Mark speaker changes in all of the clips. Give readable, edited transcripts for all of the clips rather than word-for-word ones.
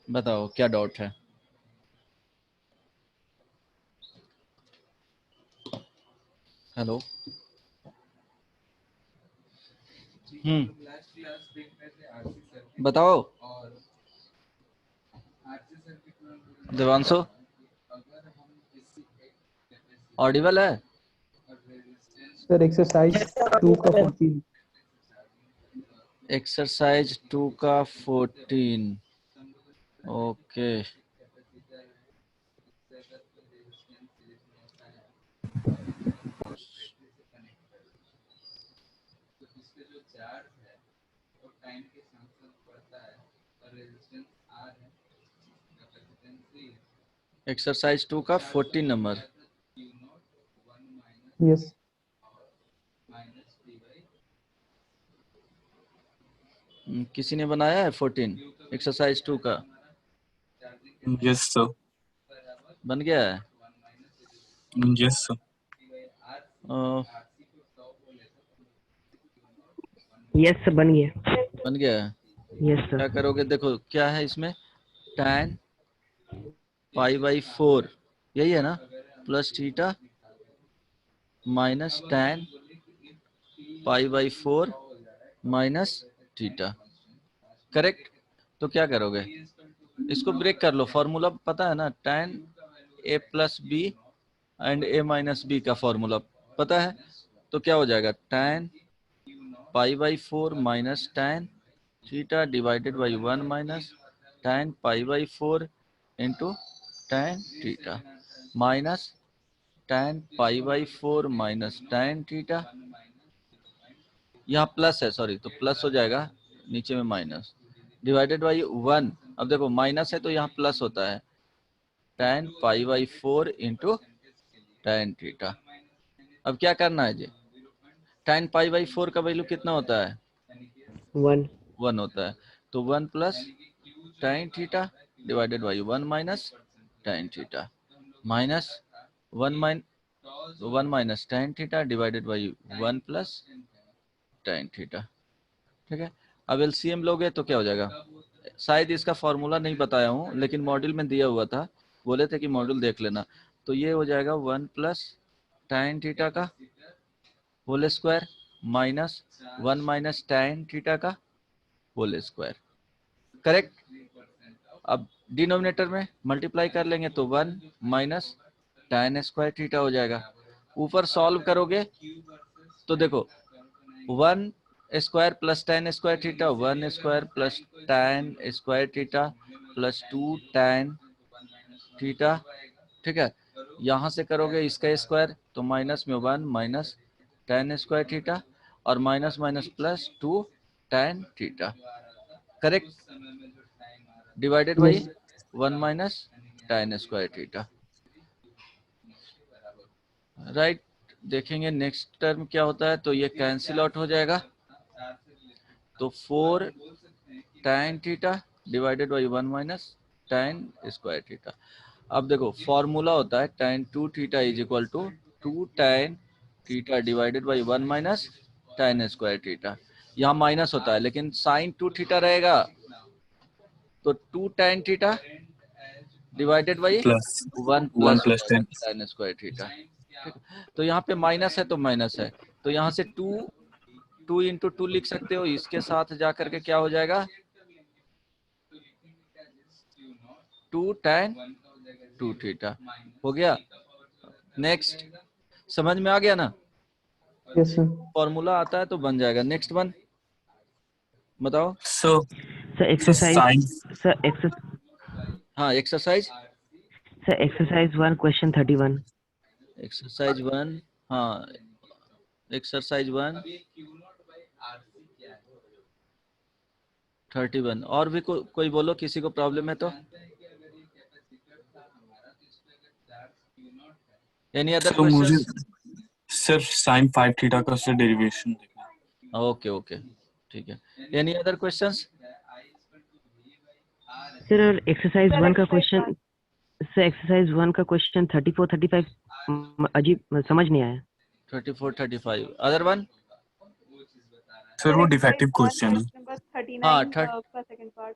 Speaker 1: बताओ क्या डाउट है। हेलो। बताओ देवांशु, ऑडिबल है?
Speaker 2: सर एक्सरसाइज 2 का 14।
Speaker 1: एक्सरसाइज 2 का 14। ओके। एक्सरसाइज 2 का 14 नंबर।
Speaker 2: यस
Speaker 1: किसी ने बनाया है 14 एक्सरसाइज 2 का?
Speaker 3: Yes sir.
Speaker 1: बन गया है?
Speaker 3: Yes sir.
Speaker 4: यस सर, बन गया।
Speaker 1: बन गया है।
Speaker 4: Yes sir.
Speaker 1: क्या करोगे, देखो क्या है इसमें, tan π/4 यही है ना, plus theta minus tan π/4 minus theta. Correct. तो क्या करोगे, इसको ब्रेक कर लो। फॉर्मूला पता है ना, tan a plus B and a minus B का फॉर्मूला पता है। तो क्या हो जाएगा, tan π/4 minus tan theta divided by 1 minus tan π/4 into tan theta minus tan π/4 minus tan theta. यहाँ प्लस है, सॉरी, तो प्लस हो जाएगा, नीचे में माइनस डिवाइडेड बाई 1। अब देखो माइनस है तो यहाँ प्लस होता है, tan π/4 इंटू tan थीटा। अब क्या करना है जी, tan π/4 का वैल्यू कितना होता है,
Speaker 4: 1
Speaker 1: होता है। तो 1 plus tan theta divided by 1 minus tan theta minus 1 minus tan theta divided by 1 plus tan theta. ठीक है। अब एलसीएम लोगे तो क्या हो जाएगा, शायद इसका फॉर्मूला नहीं बताया हूँ लेकिन मॉड्यूल में दिया हुआ था, बोले थे कि मॉड्यूल देख लेना। तो ये हो जाएगा 1 प्लस tan थीटा का whole square minus 1 minus tan theta का होल स्क्वायर। करेक्ट। अब डिनोमिनेटर में मल्टीप्लाई कर लेंगे तो 1 माइनस tan स्क्वायर थीटा हो जाएगा। ऊपर सॉल्व करोगे तो देखो 1 square plus tan square theta, 1 square plus tan square theta plus 2 tan theta. ठीक है। यहाँ से करोगे इसका स्क्वायर तो माइनस में 1 माइनस tan स्क्वायर थीटा और minus minus plus 2 tan theta. Correct. Divided by 1 minus tan square theta. Right. देखेंगे नेक्स्ट टर्म क्या होता है, तो ये कैंसिल आउट हो जाएगा, तो 4 tan theta divided by 1 minus tan square theta. अब देखो फॉर्मूला होता है tan 2 theta is equal to 2 tan theta divided by 1 minus tan square theta. यहाँ माइनस होता है लेकिन sin 2 थीटा रहेगा तो 2 tan theta divided by
Speaker 3: plus
Speaker 1: 1
Speaker 3: 1
Speaker 1: plus
Speaker 3: plus 10।
Speaker 1: tan square theta. तो यहाँ पे माइनस है तो माइनस है, तो यहाँ से 2 इंटू 2 लिख सकते हो, इसके साथ जा करके क्या हो जाएगा 2 tan 2 थीटा हो गया। नेक्स्ट, समझ में आ गया ना?
Speaker 2: Yes sir.
Speaker 1: फॉर्मूला आता है तो बन जाएगा। नेक्स्ट वन बताओ।
Speaker 3: सो
Speaker 4: सर एक्सरसाइज
Speaker 1: हाँ एक्सरसाइज
Speaker 4: 1 क्वेश्चन 31।
Speaker 1: एक्सरसाइज 1, हाँ एक्सरसाइज 1 31। और भी कोई बोलो, किसी को प्रॉब्लम है तो। एनी अदर
Speaker 3: सो मुझे
Speaker 1: क्वेश्चंस?
Speaker 3: सिर्फ sin 5 थीटा का से डेरिवेशन देखना है।
Speaker 1: ओके ओके ठीक है। Any other questions?
Speaker 4: Sir exercise 1 का क्वेश्चन, सर एक्सरसाइज 1 का क्वेश्चन 34 35 अजीब समझ नहीं आया।
Speaker 1: 34 35 अदर वन?
Speaker 3: सर वो डिफेक्टिव क्वेश्चन है।
Speaker 1: हाँ
Speaker 5: का सेकंड पार्ट।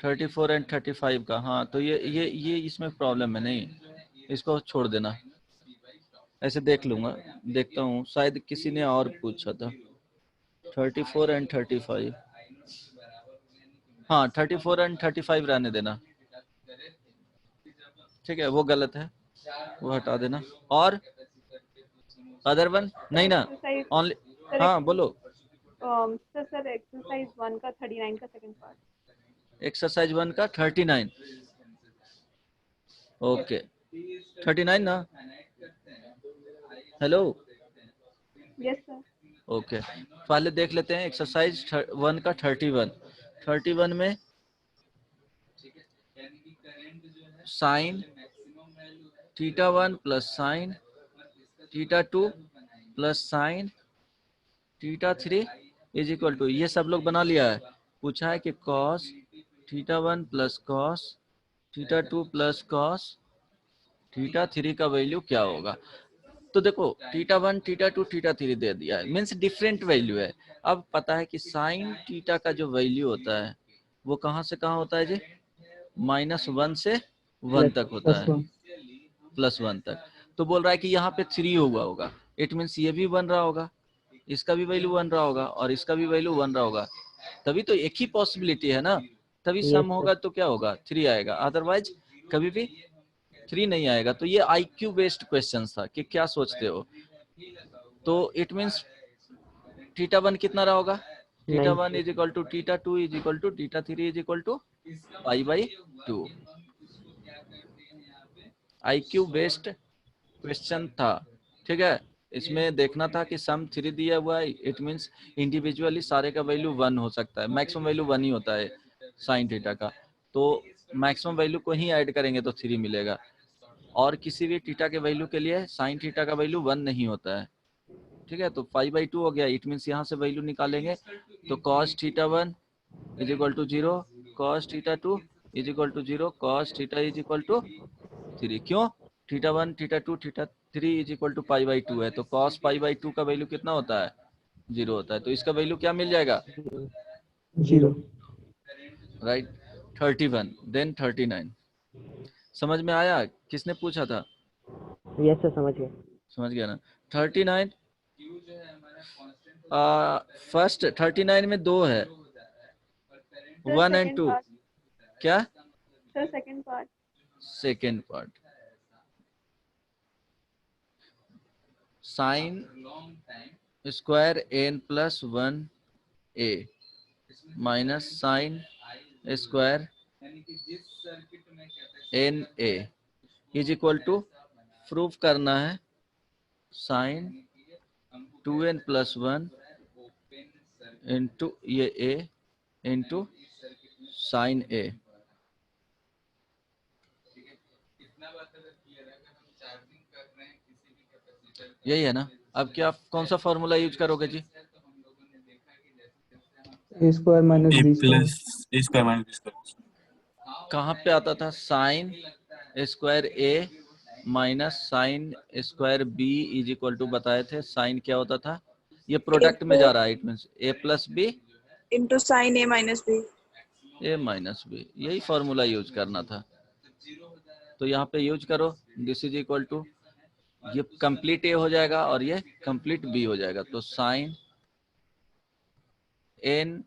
Speaker 1: 34 एंड 35 का, हाँ तो ये इसमें प्रॉब्लम है, नहीं इसको छोड़ देना, ऐसे देख लूंगा, देखता हूँ शायद किसी ने और पूछा था 34 एंड 35, हाँ 34 एंड 35 रहने देना, ठीक है वो गलत है, वो हटा देना। और अदर वन नहीं ना,
Speaker 5: एक्सरसाइज
Speaker 1: ओनली,
Speaker 5: सर
Speaker 1: हाँ बोलो।
Speaker 5: सर एक्सरसाइज 1 का 39 का सेकंड पार्ट।
Speaker 1: एक्सरसाइज 1 का 39, ओके 39 ना, हेलो
Speaker 5: यस सर।
Speaker 1: ओके, पहले देख लेते हैं एक्सरसाइज 1 का 31 में sine theta 1 plus sine theta 2 plus sine theta 3 is equal to, ये सब लोग बना लिया है, पूछा है कि cos theta 1 plus cos theta 2 plus cos theta 3 का वैल्यू क्या होगा। तो देखो थीटा 1 थीटा 2 थीटा 3 दे दिया है, मीन्स डिफरेंट वैल्यू है। अब पता है कि साइन थीटा का जो वैल्यू होता है वो कहाँ से कहाँ होता है जी, -1 से 1 तक होता है,
Speaker 2: +1
Speaker 1: +1 तक। तो बोल रहा है कि यहाँ पे 3 हुआ होगा, इट मीन्स ये भी 1 रहा होगा, इसका भी वैल्यू 1 रहा होगा और इसका भी वैल्यू 1 रहा होगा, तभी तो एक ही पॉसिबिलिटी है ना, तभी
Speaker 4: Yes,
Speaker 1: सम
Speaker 4: sir.
Speaker 1: होगा तो क्या होगा 3 आएगा, अदरवाइज कभी भी 3 नहीं आएगा। तो ये IQ बेस्ड क्वेश्चन था कि क्या सोचते हो, तो इट मीन्स थीटा 1 कितना रहा होगा, theta 1 is equal to theta 2 is equal to theta 3 is equal to π/2। IQ based question था, ठीक है। इसमें देखना था कि सम 3 दिया हुआ है, इट मींस इंडिविजुअली सारे का वैल्यू 1 हो सकता है, मैक्सिमम वैल्यू 1 ही होता है साइन थीटा का, तो मैक्सिमम वैल्यू को ही ऐड करेंगे तो 3 मिलेगा, और किसी भी थीटा के वैल्यू के लिए साइन थीटा का वैल्यू 1 नहीं होता है, ठीक है। तो π/2 हो गया, इट मींस यहाँ से वैल्यू निकालेंगे तो cos theta 1 is equal to 0, cos theta 2 is equal to 0, cos theta is equal to 3। क्यों, theta 1 theta 2 theta 3 is equal to π/2 है, तो cos π/2 का वैल्यू कितना होता है, 0 होता है, तो इसका वैल्यू क्या मिल जाएगा,
Speaker 2: 0
Speaker 1: राइट। 31 देन 39, समझ में आया, किसने पूछा था,
Speaker 4: Yes, sir. समझ गए.
Speaker 1: समझ गया ना। 39 फर्स्ट 39 में 2 है,
Speaker 5: सर
Speaker 1: 1 एंड
Speaker 5: सेकंड
Speaker 1: 2,
Speaker 5: पार्ट।
Speaker 1: क्या
Speaker 5: sir second part.
Speaker 1: Second part, sine square n plus 1a minus sine square na is equal to, proof करना है साइन 2n प्लस 1 इंटू ये a इंटू साइन a, यही है ना। अब क्या कौन सा फॉर्मूला यूज करोगे जी,
Speaker 2: a square minus
Speaker 3: A
Speaker 2: b
Speaker 3: plus
Speaker 2: square
Speaker 3: A square minus B square.
Speaker 1: कहाँ पे आता था, sine square a minus sine square b is equal to, बताए थे साइन क्या होता था, ये प्रोडक्ट में जा रहा है, it means a plus b
Speaker 6: into sine A minus B.
Speaker 1: a minus b, यही फॉर्मूला यूज करना था, तो यहाँ पे यूज करो, दिस इज इक्वल टू, ये कंप्लीट a हो जाएगा और ये कंप्लीट b हो जाएगा, तो साइन n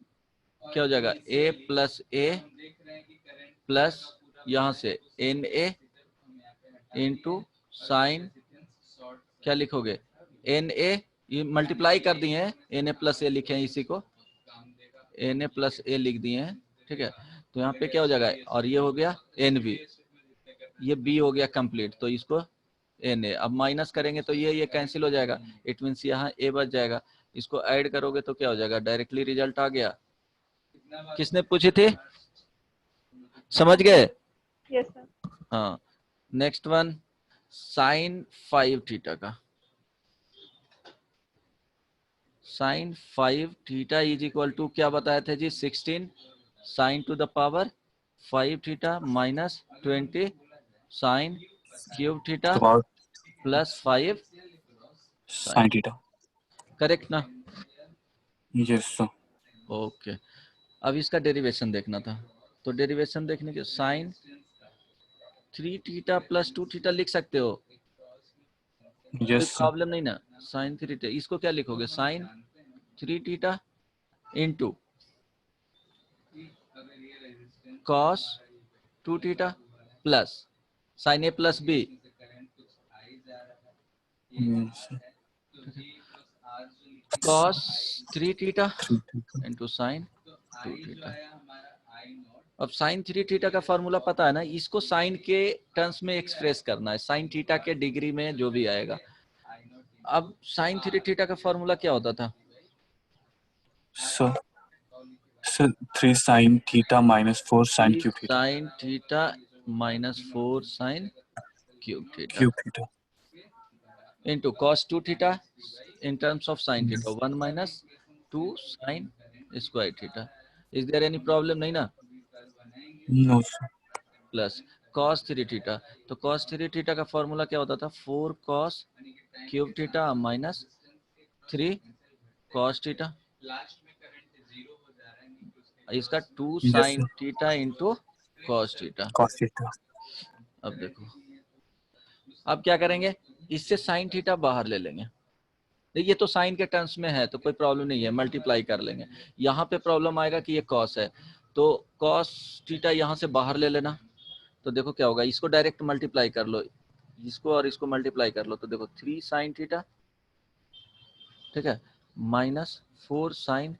Speaker 1: क्या हो जाएगा, a प्लस a प्लस यहाँ से एन ए इंटू साइन, क्या लिखोगे एन ए, ये मल्टीप्लाई कर दिए हैं, एन ए प्लस ए लिखे हैं, इसी को एन ए प्लस ए लिख दिए हैं, ठीक है। तो यहाँ पे क्या हो जाएगा, और ये हो गया एन बी, ये बी हो गया कंप्लीट, तो इसको एन ए, अब माइनस करेंगे तो ये कैंसिल हो जाएगा, इट मीन्स यहाँ ए बच जाएगा, इसको ऐड करोगे तो क्या हो जाएगा, डायरेक्टली रिजल्ट आ गया। किसने पूछी थी, समझ गए,
Speaker 5: यस सर।
Speaker 1: हाँ। नेक्स्ट वन साइन 5 थीटा का, sine 5 theta is equal to क्या बताए थे जी, 16 sine to the power 5 theta minus 20 sine cube theta
Speaker 3: तो about
Speaker 1: plus 5
Speaker 3: sin theta.
Speaker 1: Correct ना,
Speaker 3: Yes, sir.
Speaker 1: ओके। अब इसका डेरिवेशन देखना था, तो डेरिवेशन देखने के साइन 3 थीटा प्लस 2 थीटा लिख सकते हो, कोई
Speaker 3: यस सर।
Speaker 1: प्रॉब्लम नहीं ना। साइन 3 थीटा, इसको क्या लिखोगे, sine 3 theta into cos 2 theta plus sine A plus B, cos 3 theta into sine 2 theta. अब साइन 3 थीटा का फॉर्मूला पता है ना, इसको साइन के टर्म्स में एक्सप्रेस करना है, साइन थीटा के डिग्री में जो भी आएगा। अब साइन 3 थीटा का फॉर्मूला क्या होता था,
Speaker 3: sir 3 sin theta minus 4 sin cube theta
Speaker 1: sine theta minus 4 sine cube theta
Speaker 3: cube theta.
Speaker 1: Into cos 2 theta in terms of sin theta 1 minus 2 sin square theta. Is there any problem? नहीं ना।
Speaker 3: No sir.
Speaker 1: Plus cos 3 theta, तो cos 3 theta का formula क्या होता था, 4 cos cube theta minus 3 cos theta, इसका 2
Speaker 3: yes
Speaker 1: sin
Speaker 3: sir.
Speaker 1: Theta into cos theta.
Speaker 3: cos theta.
Speaker 1: अब देखो, अब क्या करेंगे, इससे sin थीटा बाहर ले लेंगे, ये तो साइन के टर्म्स में है तो कोई प्रॉब्लम नहीं है, मल्टीप्लाई कर लेंगे। यहाँ पे प्रॉब्लम आएगा कि ये कॉस है, तो कॉस थीटा यहाँ से बाहर ले लेना। तो देखो क्या होगा, इसको डायरेक्ट मल्टीप्लाई कर लो, इसको और इसको मल्टीप्लाई कर लो, तो देखो 3 साइन थीटा, ठीक है, माइनस 4 साइन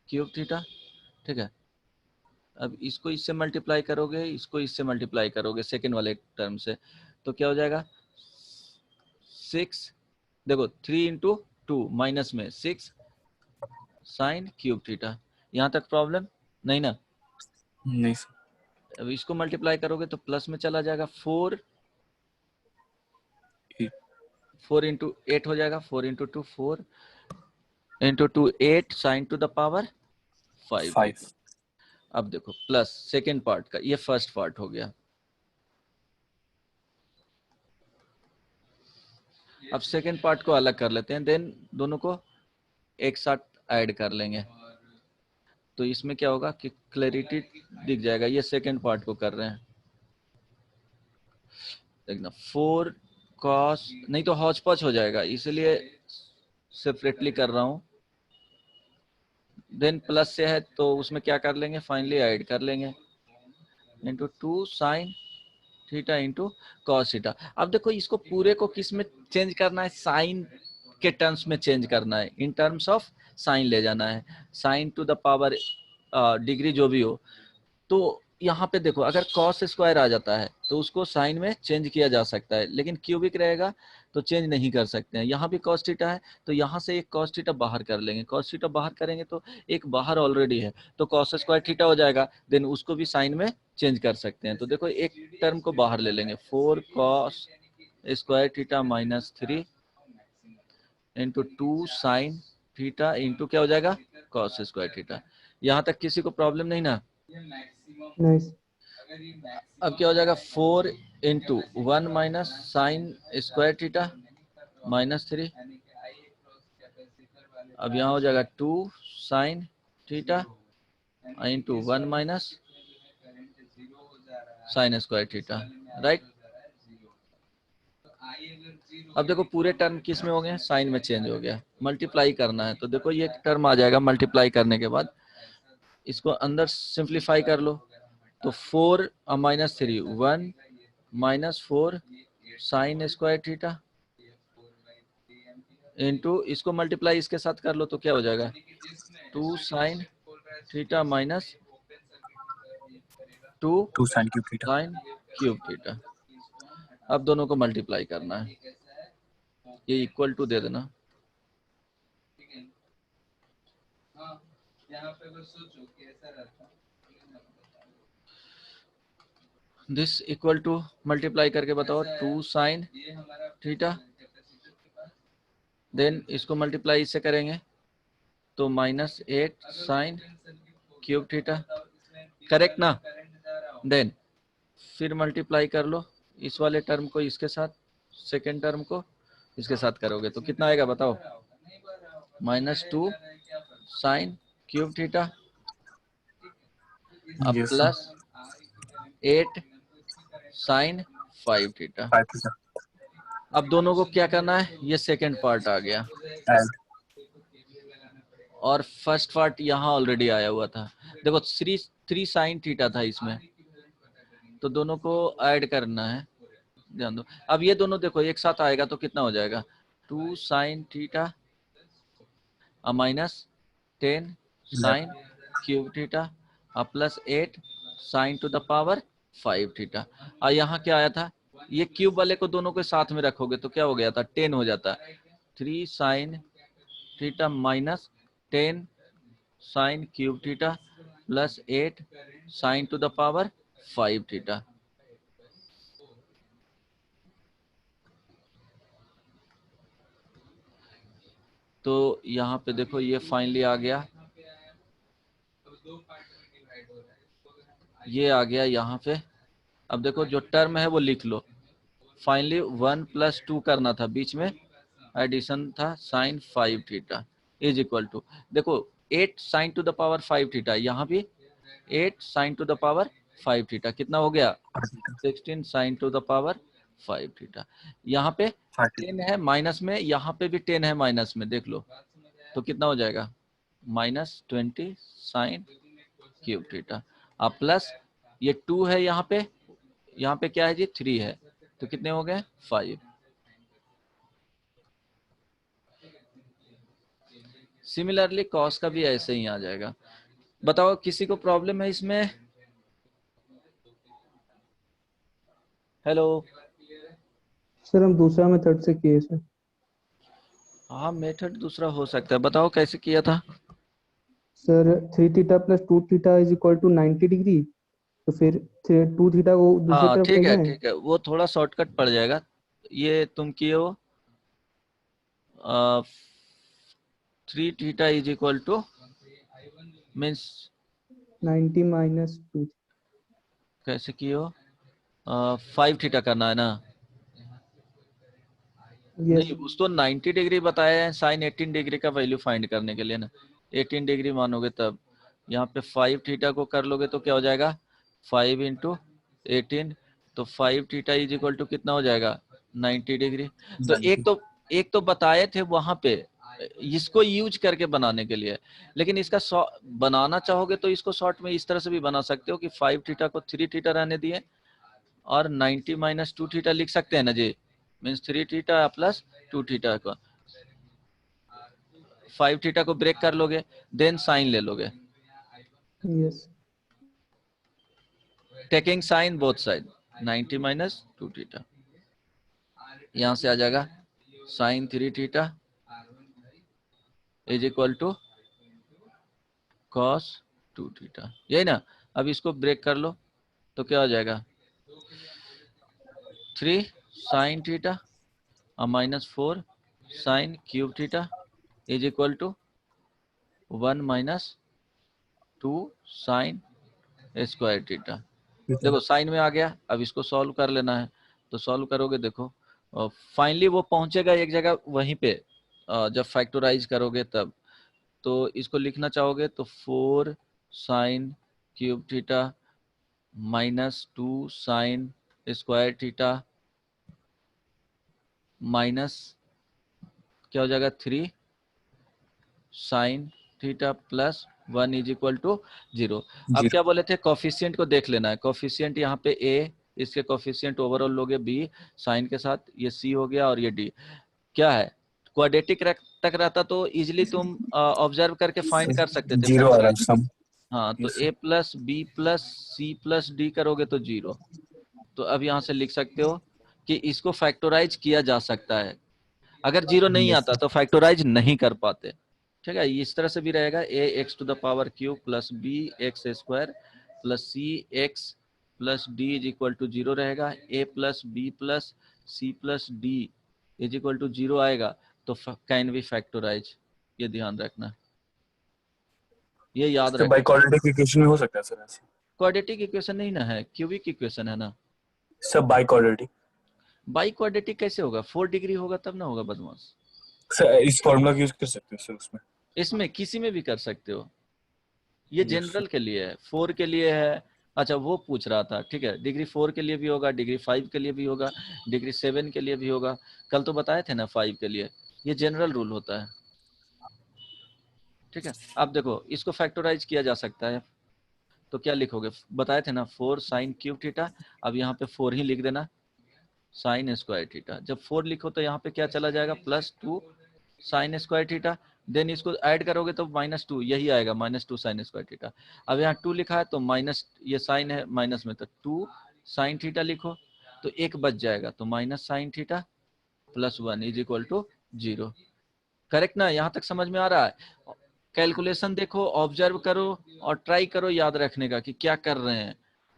Speaker 1: क्यूब थीटा, ठीक है। अब इसको इससे मल्टीप्लाई करोगे, इसको इससे मल्टीप्लाई करोगे सेकेंड वाले टर्म से, तो क्या हो जाएगा 6, देखो 3 इंटू 2 माइनस में 6 साइन क्यूब थीटा। यहाँ तक प्रॉब्लम नहीं ना।
Speaker 3: नहीं सर।
Speaker 1: अब इसको मल्टीप्लाई करोगे तो प्लस में चला जाएगा, 4 इंटू 8 हो जाएगा, 4 into 2 4 into 2 8 sine to the power 5
Speaker 3: 5
Speaker 1: अब देखो प्लस सेकेंड पार्ट का, ये फर्स्ट पार्ट हो गया। अब सेकेंड पार्ट को अलग कर लेते हैं, देन दोनों को एक साथ ऐड कर लेंगे, तो इसमें क्या होगा कि क्लैरिटी दिख जाएगा। ये सेकेंड पार्ट को कर रहे हैं, देखना 4 कॉस, नहीं तो हौच पौच हो जाएगा, इसलिए सेपरेटली कर रहा हूं। देन प्लस से है तो उसमें क्या कर लेंगे, फाइनली ऐड कर लेंगे, into 2 sine theta into cos theta. अब देखो इसको पूरे को किस में चेंज करना है, साइन के टर्म्स में चेंज करना है, इन टर्म्स ऑफ साइन ले जाना है, sign to the power degree जो भी हो। तो यहाँ पे देखो अगर कॉस स्क्वायर आ जाता है तो उसको साइन में चेंज किया जा सकता है, लेकिन क्यूबिक रहेगा तो चेंज नहीं कर सकते हैं। यहाँ भी कॉस थीटा है तो यहाँ से एक कॉस थीटा बाहर कर लेंगे, कॉस थीटा बाहर करेंगे तो एक बाहर ऑलरेडी है तो कॉस स्क्वायर थीटा हो जाएगा, देन उसको भी साइन में चेंज कर सकते हैं। तो देखो एक टर्म को बाहर ले लेंगे, 4 cos square theta minus 3 into 2 sine theta into क्या हो जाएगा कॉस स्क्वायर थीटा। यहाँ तक किसी को प्रॉब्लम नहीं ना।
Speaker 2: नाइस।
Speaker 1: अब क्या हो जाएगा 4 into 1 minus sine square theta minus 3, अब यहाँ हो जाएगा 2 sine theta into 1 minus sine square theta, right. अब देखो पूरे टर्म किस में हो गए, साइन में चेंज हो गया, मल्टीप्लाई करना है तो देखो ये टर्म आ जाएगा, मल्टीप्लाई करने के बाद इसको अंदर सिंप्लीफाई कर लो, तो 4 minus 3 1 minus 4 sine square theta into इसको मल्टीप्लाई इसके साथ कर लो तो क्या हो जाएगा 2 sine theta minus 2
Speaker 3: sin cube theta.
Speaker 1: Sign cube theta. अब दोनों को मल्टीप्लाई करना है, ये इक्वल टू दे देना, दिस इक्वल टू मल्टीप्लाई करके बताओ 2 साइन थीटा, देन इसको मल्टीप्लाई इससे करेंगे तो minus 8 sign cube theta, correct ना। देन फिर मल्टीप्लाई कर लो इस वाले टर्म को इसके साथ, सेकेंड टर्म को इसके साथ करोगे तो कितना आएगा बताओ, माइनस 2 साइन क्यूब थीटा अब
Speaker 3: Yes, sir.
Speaker 1: Plus 8 sine 5 theta.
Speaker 3: 5 theta.
Speaker 1: अब दोनों को क्या करना है, ये सेकंड पार्ट आ गया
Speaker 3: Add.
Speaker 1: और फर्स्ट पार्ट यहाँ ऑलरेडी आया हुआ था। देखो 3 साइन थीटा था इसमें, तो दोनों को ऐड करना है, ध्यान दो। अब ये दोनों देखो एक साथ आएगा तो कितना हो जाएगा, 2 sine theta minus 10 sign cube theta plus 8 sine to the power 5 theta. और यहाँ क्या आया था, ये क्यूब वाले को दोनों को साथ में रखोगे तो क्या हो गया था, 10 हो जाता। 3 sine theta minus 10 sign cube theta plus 8 sine to the power 5 theta. तो यहाँ पे देखो ये फाइनली आ गया, ये आ गया यहाँ पे। अब देखो जो टर्म है वो लिख लो, फाइनली 1 + 2 करना था, बीच में एडिशन था sine 5 theta is equal to, देखो 8 sine to the power 5 theta, यहाँ भी 8 sine to the power 5 theta, कितना हो गया 16 sine to the power 5 theta. यहाँ पे 10 है माइनस में, यहाँ पे भी 10 है माइनस में, देख लो तो कितना हो जाएगा -20 साइन क्यूब थीटा। अब प्लस ये 2 है यहाँ पे क्या है जी 3 है, तो कितने हो गए 5। सिमिलरली कॉस का भी ऐसे ही आ जाएगा। बताओ किसी को प्रॉब्लम है इसमें? हेलो
Speaker 2: सर हम दूसरा मेथड से किए सर।
Speaker 1: हाँ मेथड दूसरा हो सकता है, बताओ कैसे किया था?
Speaker 2: Sir 3 theta plus 2 theta is equal to 90 degree, तो फिर 2 थीटा को दूसरी
Speaker 1: हाँ
Speaker 2: तरफ
Speaker 1: ठीक है
Speaker 2: करना है।
Speaker 1: ठीक है, वो थोड़ा शॉर्टकट पड़ जाएगा। ये तुम किए हो 3 theta is equal two means
Speaker 2: 90 minus 2।
Speaker 1: कैसे किए हो 5 थीटा करना है ना?
Speaker 2: यस
Speaker 1: नहीं उसको 90 डिग्री बताया है साइन 18 डिग्री का वैल्यू फाइंड करने के लिए ना, 18 डिग्री मानोगे तब। यहाँ पे 5 थीटा को कर लोगे तो क्या हो जाएगा 5 × 18, तो 5 थीटा इज इक्वल टू कितना हो जाएगा 90 डिग्री। तो एक तो बताए थे वहां पे इसको यूज करके बनाने के लिए, लेकिन इसका बनाना चाहोगे तो इसको शॉर्ट में इस तरह से भी बना सकते हो कि 5 थीटा को 3 थीटा रहने दिए और 90 माइनस 2 थीटा लिख सकते हैं ना जी, मीन्स 3 थीटा प्लस 2 थीटा को 5 थीटा को ब्रेक कर लोगे, देन साइन ले लोगे,
Speaker 2: yes
Speaker 1: taking sine both side 90 minus 2 theta. यहां से आ जाएगा sine 3 theta is equal to cos 2 theta, यही ना। अब इसको ब्रेक कर लो तो क्या हो जाएगा 3 sine theta minus 4 sine cube theta is equal to 1 minus 2 sine square theta. देखो साइन में आ गया, अब इसको सॉल्व कर लेना है, तो सॉल्व करोगे देखो फाइनली वो पहुंचेगा एक जगह वहीं पे, जब फैक्टराइज करोगे तब। तो इसको लिखना चाहोगे तो 4 sine cube theta minus 2 sine square theta minus क्या हो जाएगा 3 sine theta plus 1 is equal to 0। अब क्या बोले थे, कोफिशिएंट को देख लेना है। कोफिशिएंट यहाँ पे a, इसके कोफिशिएंट ओवरऑल लोगे b साइन के साथ, ये c हो गया और ये d क्या है, क्वाड्रेटिक तक रहता तो इजिली तुम ऑब्जर्व करके फाइंड कर सकते थे
Speaker 3: 0 आ रहा है
Speaker 1: factorize।
Speaker 3: सम।
Speaker 1: हाँ तो
Speaker 3: Yes,
Speaker 1: a plus b plus c plus d करोगे तो 0। तो अब यहाँ से लिख सकते हो कि इसको फैक्टराइज किया जा सकता है, अगर 0 नहीं
Speaker 3: Yes,
Speaker 1: आता तो फैक्टराइज नहीं कर पाते। ठीक है, इस तरह से भी रहेगा ax⁴ plus bx² plus cx plus d is equal to 0 रहेगा। a plus b plus c plus d is equal to 0 आएगा तो कैन बी फैक्टराइज, ये ध्यान रखना, ये याद
Speaker 3: तो बाय
Speaker 1: रखना।
Speaker 3: क्वाड्रेटिक इक्वेशन में हो सकता है सर ऐसे?
Speaker 1: क्वाड्रेटिक इक्वेशन नहीं ना है, क्यूबिक इक्वेशन है ना।
Speaker 3: Sir by quadratic
Speaker 1: by quadratic कैसे होगा, 4 डिग्री होगा तब ना होगा बदमाश।
Speaker 3: सर, इस फार्मूला का यूज कर सकते हो सर उसमें?
Speaker 1: इसमें किसी में भी कर सकते हो, ये
Speaker 3: Yes,
Speaker 1: जनरल के लिए है, 4 के लिए है। अच्छा वो पूछ रहा था, ठीक है, डिग्री 4 के लिए भी होगा, डिग्री 5 के लिए भी होगा, डिग्री 7 के लिए भी होगा। कल तो बताए थे ना 5 के लिए, ये जनरल रूल होता है, ठीक है। अब देखो इसको फैक्टराइज किया जा सकता है, तो क्या लिखोगे, बताए थे ना 4 साइन क्यूब थीटा। अब यहाँ पे 4 ही लिख देना, साइन स्क्वायर थीटा। जब 4 लिखो तो यहाँ पे क्या चला जाएगा, +2 साइन स्क्वायर थीटा। देन इसको ऐड करोगे तो -2 यही आएगा, -2 साइन स्क्वायर थीटा। अब यहाँ 2 लिखा है तो माइनस, ये साइन है माइनस में, तो 2 साइन थीटा लिखो, तो एक बच जाएगा, तो minus sine theta +1 is equal to 0। Correct ना, यहाँ तक समझ में आ रहा है। कैलकुलेशन देखो, ऑब्जर्व करो और ट्राई करो याद रखने का कि क्या कर रहे हैं,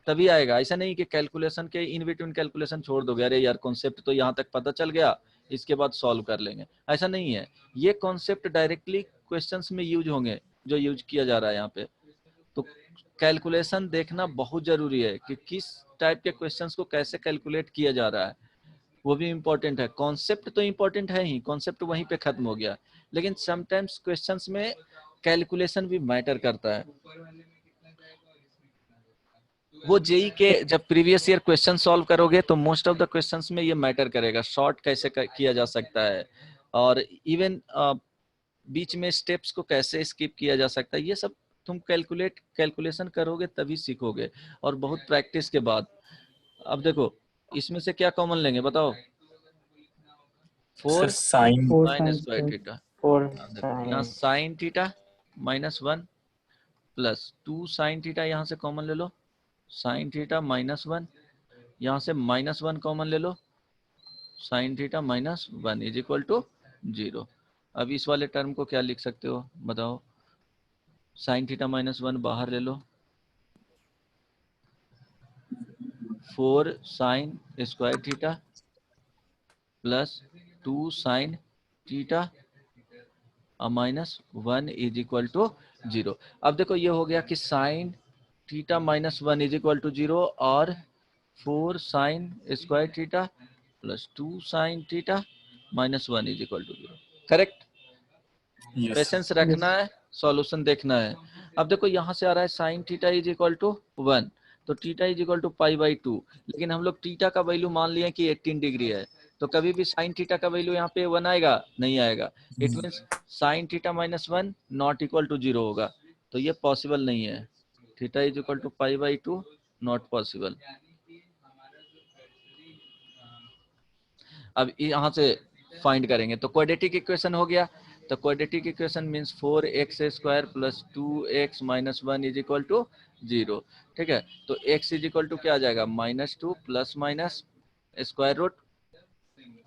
Speaker 1: तभी आएगा। ऐसा नहीं कि कैलकुलेशन के इन बिटवीन कैलकुलेशन छोड़ दोगे, अरे यार कॉन्सेप्ट तो यहाँ तक पता चल गया, इसके बाद सॉल्व कर लेंगे, ऐसा नहीं है। ये कॉन्सेप्ट डायरेक्टली क्वेश्चंस में यूज होंगे, जो यूज किया जा रहा है यहाँ पे। तो कैलकुलेशन देखना बहुत जरूरी है कि किस टाइप के क्वेश्चंस को कैसे कैलकुलेट किया जा रहा है, वो भी इम्पोर्टेंट है। कॉन्सेप्ट तो इम्पोर्टेंट है ही, कॉन्सेप्ट वहीं पे खत्म हो गया, लेकिन समटाइम्स क्वेश्चंस में कैलकुलेशन भी मैटर करता है। वो जेई के जब प्रीवियस ईयर क्वेश्चन सॉल्व करोगे तो मोस्ट ऑफ द क्वेश्चंस में ये मैटर करेगा, शॉर्ट कैसे किया जा सकता है, और इवन बीच में स्टेप्स को कैसे स्किप किया जा सकता है, ये सब तुम कैलकुलेशन करोगे तभी सीखोगे, और बहुत प्रैक्टिस के बाद। अब देखो इसमें से क्या कॉमन लेंगे बताओ, 4
Speaker 3: sin
Speaker 2: 4
Speaker 1: sine
Speaker 2: sine
Speaker 1: square
Speaker 2: square
Speaker 1: theta,
Speaker 7: 4
Speaker 1: यहाँ
Speaker 7: sin
Speaker 1: sine theta -1 +2 sine theta, यहाँ से कॉमन ले लो, साइन थीटा -1, यहाँ से -1 कॉमन ले लो, sine theta -1 is equal to 0। अब इस वाले टर्म को क्या लिख सकते हो बताओ, साइन थीटा -1 बाहर ले लो, 4 sine square theta +2 sine theta -1 is equal to 0। अब देखो ये हो गया कि sine theta -1 is equal to 0 और 4 sine square theta +2 sine theta -1 is equal to 0। Correct,
Speaker 3: yes,
Speaker 1: patience रखना है, सॉल्यूशन देखना है। अब देखो यहाँ से आ रहा है sine theta is equal to 1, तो थीटा इज इक्वल टू π/2, लेकिन हम लोग थीटा का वैल्यू मान लिए कि 18 डिग्री है, तो कभी भी साइन थीटा का वैल्यू यहाँ पे 1 आएगा नहीं आएगा, it means sine theta -1 not equal to 0 होगा, तो ये पॉसिबल नहीं है। Theta is equal to π/2 not possible. अब यहाँ से फाइंड करेंगे तो क्वाड्रेटिक इक्वेशन हो गया, तो quadratic equation means 4x² + 2x - 1 is equal to 0। ठीक है, तो x इज इक्वल टू क्या आ जाएगा, -2 ± स्क्वायर रूट,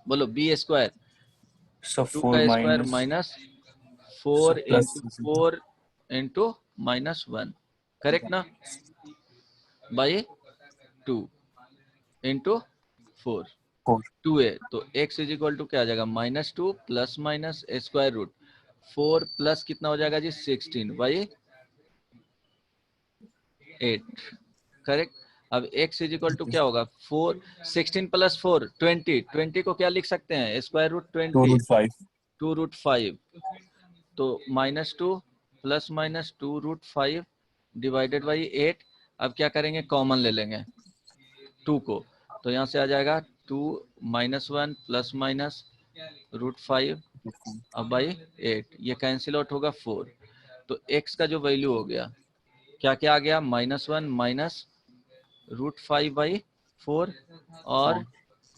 Speaker 1: बोलो b²,
Speaker 3: so
Speaker 1: 2
Speaker 3: 4
Speaker 1: का square
Speaker 3: minus
Speaker 1: -4
Speaker 3: so plus
Speaker 1: × 4 × -1, correct ना, बाई 2 × 4
Speaker 3: 4
Speaker 1: 2a, तो x इज इक्वल टू क्या आ जाएगा, -2 ± स्क्वायर रूट 4 प्लस कितना हो जाएगा जी 16/8, करेक्ट। अब x इज इक्वल टू क्या होगा, 4 16 + 4 20 को क्या लिख सकते हैं, स्क्वायर रूट 20
Speaker 3: 2√5
Speaker 1: 2√5, तो -2 ± 2√5 डिवाइडेड बाई 8। अब क्या करेंगे, कॉमन ले लेंगे 2 को, तो यहाँ से आ जाएगा 2 - 1 ± √5 अब बाई 8, ये कैंसिल आउट होगा 4, तो x का जो वैल्यू हो गया क्या क्या आ गया, -1 - √5/4 और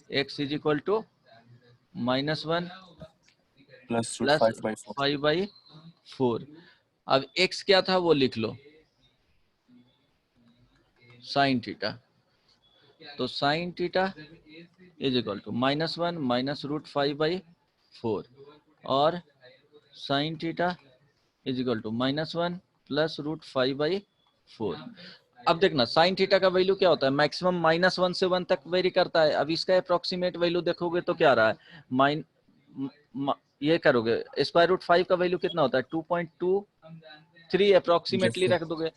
Speaker 1: x is equal to -1
Speaker 3: plus
Speaker 1: plus
Speaker 3: √5/4
Speaker 1: 5/4। अब x क्या था वो लिख लो, साइन थीटा, तो sine theta is equal to -1 - √5/4 और sine theta is equal to -1 + √5/4। अब देखना साइन थीटा का वैल्यू क्या होता है, मैक्सिमम -1 से 1 तक वेरी करता है। अब इसका अप्रोक्सीमेट वैल्यू देखोगे तो क्या आ रहा है, ये करोगे √5 का वैल्यू कितना होता है, 2.23 अप्रोक्सीमेटली रख दोगे,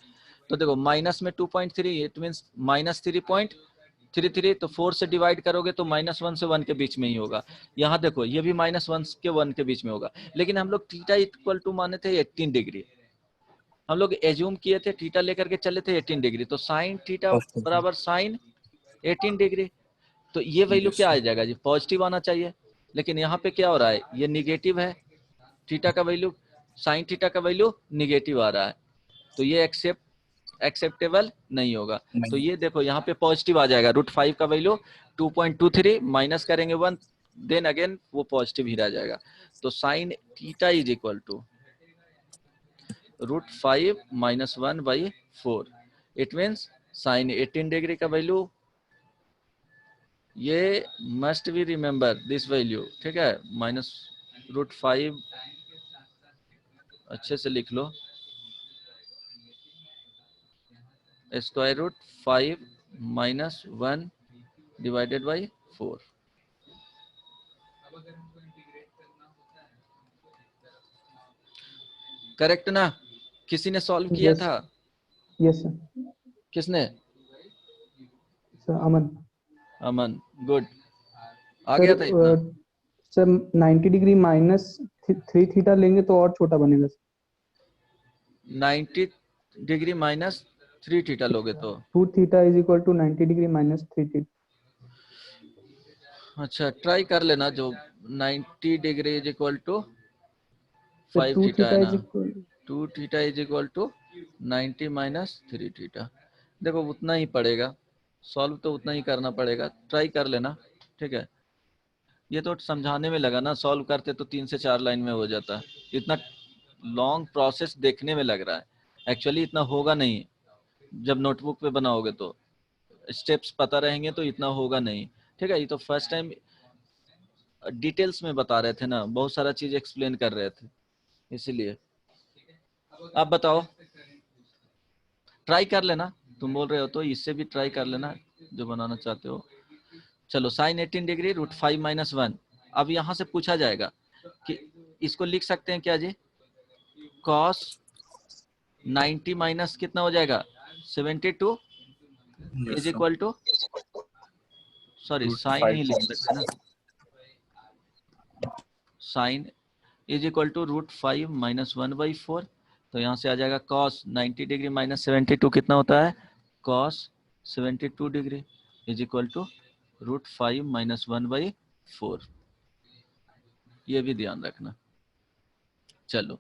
Speaker 1: तो देखो माइनस में 2.3 इट मींस -3.33, तो 4 से डिवाइड करोगे तो -1 से 1 के बीच में ही होगा। यहाँ देखो ये भी -1 के 1 के बीच में होगा, लेकिन हम लोग थीटा इक्वल टू माने थे 18 डिग्री, हम लोग एज्यूम किए थे थीटा लेकर के चले थे 18 डिग्री, तो साइन थीटा
Speaker 3: Okay.
Speaker 1: बराबर साइन 18 डिग्री, तो ये वैल्यू
Speaker 3: Yes,
Speaker 1: क्या आ
Speaker 3: sir.
Speaker 1: जाएगा जी, पॉजिटिव आना चाहिए। लेकिन यहाँ पे क्या हो रहा है, ये निगेटिव है, थीटा का वैल्यू, साइन थीटा का वैल्यू निगेटिव आ रहा है, तो ये एक्सेप्टेबल नहीं होगा।
Speaker 3: नहीं।
Speaker 1: तो ये देखो यहाँ पे पॉजिटिव आ जाएगा, √5 का वैल्यू 2.23 माइनस करेंगे 1, देन अगेन वो पॉजिटिव ही रह जाएगा। तो sine theta is equal to √5 minus 1/4। It means sine 18 degree का वैल्यू, ये must be remember this value, ठीक है, माइनस √5, अच्छे से लिख लो, √5 माइनस 1 डिवाइडेड बाई 4। करेक्ट ना? किसी ने सॉल्व किया
Speaker 2: Yes.
Speaker 1: था?
Speaker 2: Yes, sir.
Speaker 1: किसने?
Speaker 2: Sir, Aman.
Speaker 1: अमन, गुड, आ गया था इतना।
Speaker 2: सर 90 डिग्री माइनस 3 थीटा लेंगे तो और छोटा बनेगा सर।
Speaker 1: 90 डिग्री माइनस 3 थीटा लोगे तो,
Speaker 2: 2 theta is equal to 90 degree minus 3 theta.
Speaker 1: अच्छा ट्राई कर लेना, जो 90 degree is equal to 5
Speaker 2: 2
Speaker 1: theta है
Speaker 2: थीटा
Speaker 1: ना,
Speaker 2: is equal
Speaker 1: 2 theta is equal to 90 minus 3 theta. देखो उतना ही पड़ेगा, सॉल्व तो उतना ही करना पड़ेगा, ट्राई कर लेना, ठीक है। ये तो समझाने में लगा ना, सॉल्व करते तो 3 से 4 लाइन में हो जाता, इतना लॉन्ग प्रोसेस देखने में लग रहा है, एक्चुअली इतना होगा नहीं। जब नोटबुक पे बनाओगे तो स्टेप्स पता रहेंगे तो इतना होगा नहीं, ठीक है। ये तो फर्स्ट टाइम डिटेल्स में बता रहे थे ना, बहुत सारा चीज एक्सप्लेन कर रहे थे, इसीलिए। आप बताओ, ट्राई कर लेना, तुम बोल रहे हो तो इससे भी ट्राई कर लेना जो बनाना चाहते हो। चलो साइन 18 डिग्री √5 माइनस 1। अब यहाँ से पूछा जाएगा कि इसको लिख सकते हैं क्या जी, कॉस 90 माइनस कितना हो जाएगा 72
Speaker 3: Yes,
Speaker 1: is
Speaker 3: sir.
Speaker 1: Equal to, sorry sine ही लिख सकते हैं ना, sine is equal to √5 minus 1/4। तो यहाँ से आ जाएगा कॉस 90 डिग्री माइनस 72 कितना होता है, cos 72 degree is equal to √5 minus 1/4। ये भी ध्यान रखना। चलो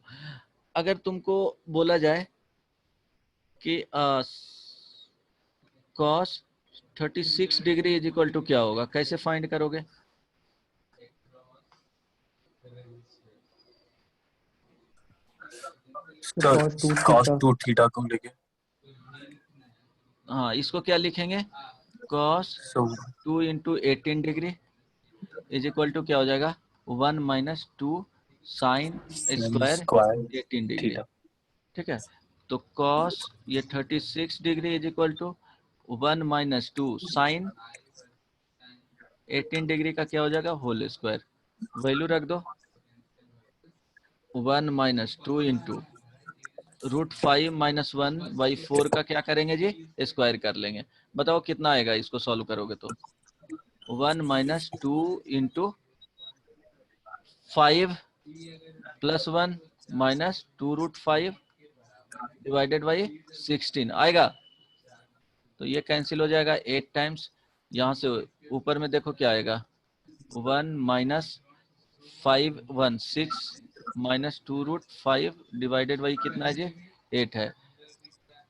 Speaker 1: अगर तुमको बोला जाए कि cos 36 degree is equal to क्या होगा, कैसे फाइंड करोगे?
Speaker 3: Sir, cos 2 theta को लेके,
Speaker 1: हाँ इसको क्या लिखेंगे, cos
Speaker 3: so
Speaker 1: 2 into 18 degree is equal to क्या हो जाएगा 1 minus 2 sine square
Speaker 3: square
Speaker 1: 18 degree,
Speaker 3: theta.
Speaker 1: ठीक है। तो कॉस ये 36 degree is equal to 1 minus 2 sine 18 degree का क्या हो जाएगा होल स्क्वायर, वैल्यू रख दो 1 माइनस 2 इंटू √5 माइनस 1/4 का क्या करेंगे जी, स्क्वायर कर लेंगे। बताओ कितना आएगा, इसको सॉल्व करोगे तो 1 minus 2 into 5 plus 1 minus 2√5 divided by 16 आएगा। तो ये कैंसिल हो जाएगा 8 टाइम्स, यहाँ से ऊपर में देखो क्या आएगा 1 माइनस 5 1 6 माइनस 2√5 डिवाइडेड बाई कितना है जी 8 है।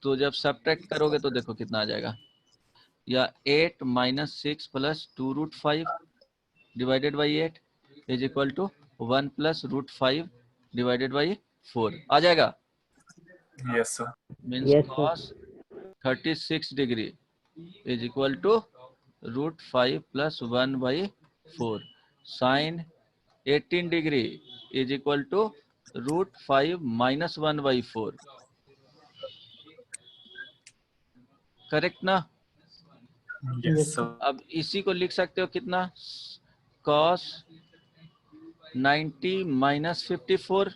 Speaker 1: तो जब सब्ट्रैक्ट करोगे तो देखो कितना आ जाएगा, या 8 minus 6 plus 2√5 divided by 8 is equal to 1 plus √5 divided by 4 आ जाएगा।
Speaker 3: Yes, sir.
Speaker 1: Means
Speaker 4: Yes, sir.
Speaker 1: Cos 36 degree is equal to √5 plus 1/4 sine 18 degree is equal to √5 minus 1/4। Correct ना?
Speaker 3: Yes, sir.
Speaker 1: अब इसी को लिख सकते हो कितना, cos 90 minus 54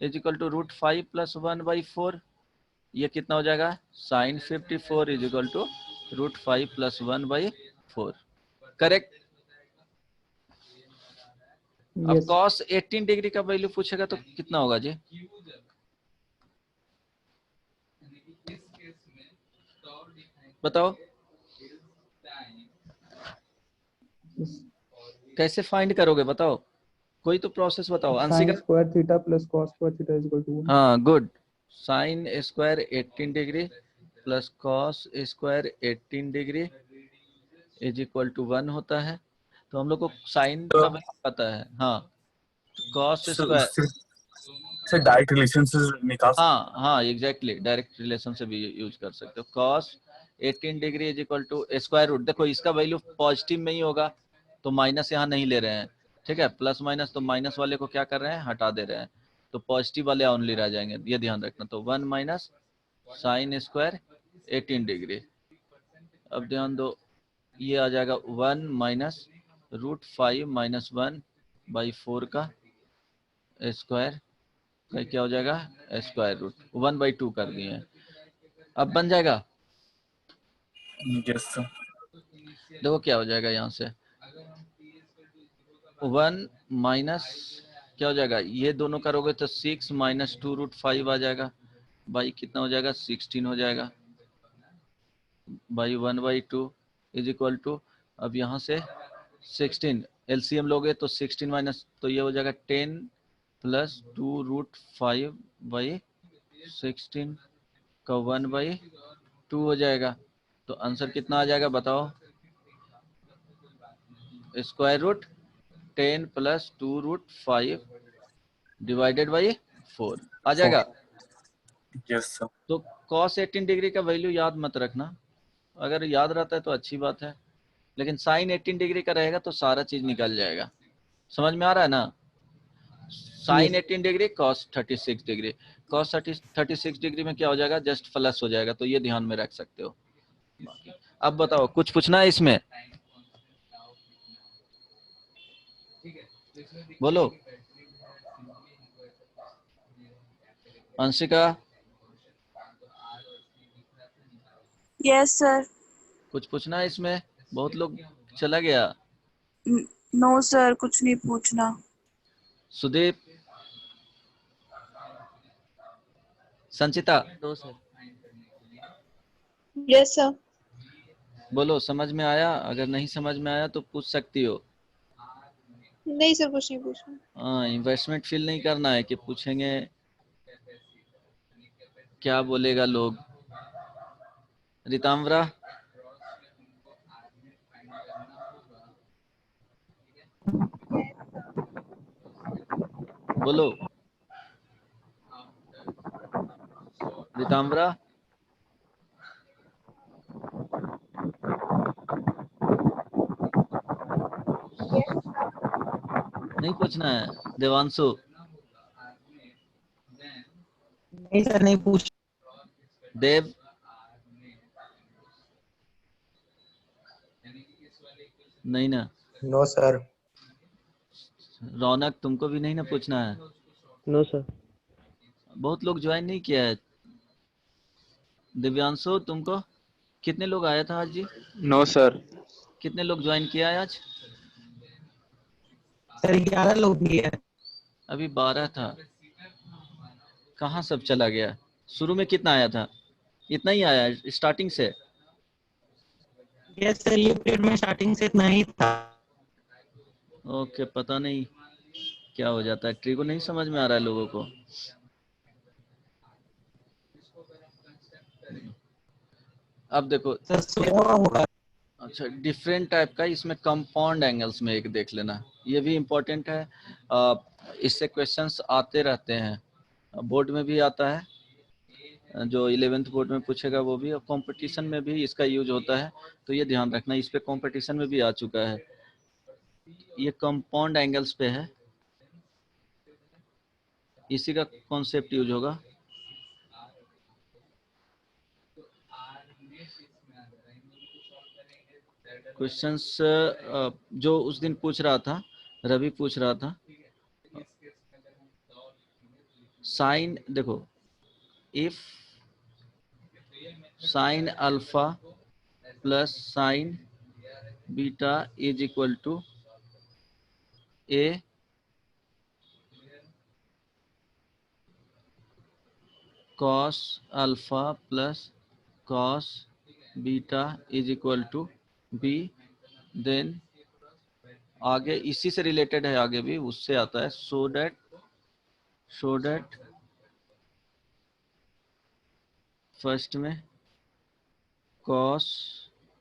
Speaker 1: is equal to √5 plus 1/4। ये कितना हो जाएगा sine 54 is equal to √5 plus 1/4। Correct. अब
Speaker 2: यस
Speaker 1: cos 18 डिग्री का वैल्यू पूछेगा तो कितना होगा जी, बताओ कैसे फाइंड करोगे, बताओ कोई तो प्रोसेस बताओ।
Speaker 2: sin
Speaker 1: Anshika?
Speaker 2: square theta plus cos square theta is equal to 1.
Speaker 1: हाँ good. Sine square 18 degree plus cos square 18 degree is equal to 1 होता है। तो हम लोग को साइन का वैल्यू पता है। हाँ, कॉस
Speaker 3: सर
Speaker 1: स्क्वायर,
Speaker 3: उससे सर डायरेक्ट रिलेशन से निकाल
Speaker 1: हाँ हाँ एग्जैक्टली, डायरेक्ट रिलेशन से भी यूज कर सकते हो। Cos 18 degree is equal to square root, देखो इसका वैल्यू पॉजिटिव में ही होगा तो माइनस यहाँ नहीं ले रहे हैं, ठीक है। प्लस माइनस तो माइनस वाले को क्या कर रहे हैं, हटा दे रहे हैं, तो पॉजिटिव वाले ओनली रह जाएंगे, ये ध्यान रखना। तो 1 माइनस साइन स्क्वायर 18 डिग्री। अब ध्यान दो, ये आ जाएगा 1 माइनस रूट 5 माइनस 1 बाई 4 का स्क्वायर, क्या हो जाएगा, स्क्वायर रूट 1/2 कर दिए हैं। अब बन जाएगा,
Speaker 3: यस सर।
Speaker 1: देखो क्या हो जाएगा यहाँ से, 1 माइनस क्या हो जाएगा, ये दोनों करोगे तो 6 माइनस 2 रूट 5 आ जाएगा, बाई कितना हो जाएगा 16 हो जाएगा, बाई 1/2 इज इक्वल टू, अब यहाँ से 16 एलसीएम लोगे तो 16 माइनस, तो ये हो जाएगा 10 प्लस 2 रूट 5 बाई 16 का 1/2 हो जाएगा। तो आंसर कितना आ जाएगा बताओ, square root 10 plus 2 root 5 divided by 4 आ जाएगा।
Speaker 3: Yes sir.
Speaker 1: तो cos 18 डिग्री का वैल्यू याद मत रखना, अगर याद रहता है तो अच्छी बात है, लेकिन साइन 18 डिग्री का रहेगा तो सारा चीज निकल जाएगा। समझ में आ रहा है ना, sine 18 degree cos 36 degree, cos 36 degree में क्या हो जाएगा, जस्ट प्लस हो जाएगा, तो ये ध्यान में रख सकते हो। अब बताओ कुछ पूछना है इसमें, बोलो। Anshika
Speaker 6: Yes, sir.
Speaker 1: कुछ पूछना है इसमें, बहुत लोग चला गया।
Speaker 6: No, sir. कुछ नहीं पूछना.
Speaker 1: सुदीप, संचिता,
Speaker 4: नो सर।
Speaker 6: Yes, sir.
Speaker 1: बोलो समझ में आया, अगर नहीं समझ में आया तो पूछ सकती हो।
Speaker 5: नहीं सर, कुछ नहीं पूछना।
Speaker 1: हाँ, इन्वेस्टमेंट फील नहीं करना है कि पूछेंगे क्या बोलेगा लोग। रिताम्बरा, बोलो। रिताम्बरा, नहीं पूछना है। देवांशु,
Speaker 7: नहीं सर, नहीं पूछ।
Speaker 1: देव, नहीं ना।
Speaker 7: No sir.
Speaker 1: रौनक, तुमको भी नहीं ना पूछना है।
Speaker 4: No sir.
Speaker 1: बहुत लोग ज्वाइन नहीं किया है। दिव्यांशु, तुमको कितने लोग आया था आज जी,
Speaker 8: नो सर।
Speaker 1: कितने लोग ज्वाइन किया है आज?
Speaker 7: सर 11 लोग भी है।
Speaker 1: अभी 12 था, कहाँ सब चला गया? शुरू में कितना आया था? इतना ही आया स्टार्टिंग से?
Speaker 7: यस सर, ये पीरियड में स्टार्टिंग से इतना ही था।
Speaker 1: ओके, पता नहीं क्या हो जाता है, ट्री को नहीं समझ में आ रहा है लोगों को। अब देखो,
Speaker 7: सर सोया हुआ होगा।
Speaker 1: अच्छा डिफरेंट टाइप का, इसमें कंपाउंड एंगल्स में एक देख लेना, ये भी इम्पोर्टेंट है। इससे क्वेश्चंस आते रहते हैं, बोर्ड में भी आता है, जो 11th बोर्ड में पूछेगा वो भी, और कंपटीशन में भी इसका यूज होता है, तो ये ध्यान रखना, इस पे कंपटीशन में भी आ चुका है। ये कंपाउंड एंगल्स पे है, इसी का कॉन्सेप्ट यूज होगा। क्वेश्चंस जो उस दिन पूछ रहा था, रवि पूछ रहा था, साइन देखो, if sine alpha plus sine beta is equal to A cos alpha plus cos beta is equal to B, then आगे इसी से रिलेटेड है, आगे भी उससे आता है, सो दैट फर्स्ट में cos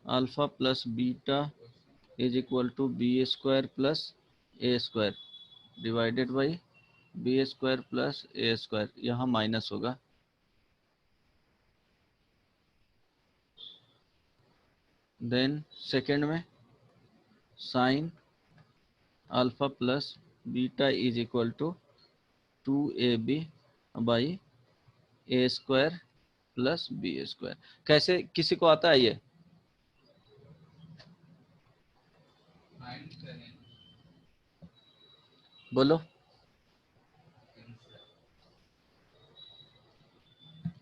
Speaker 1: alpha plus beta is equal to B square plus A square divided by B square plus A square, यहाँ माइनस होगा। देन सेकेंड में sine alpha plus beta is equal to 2ab by A square plus B square. कैसे, किसी को आता है ये? बोलो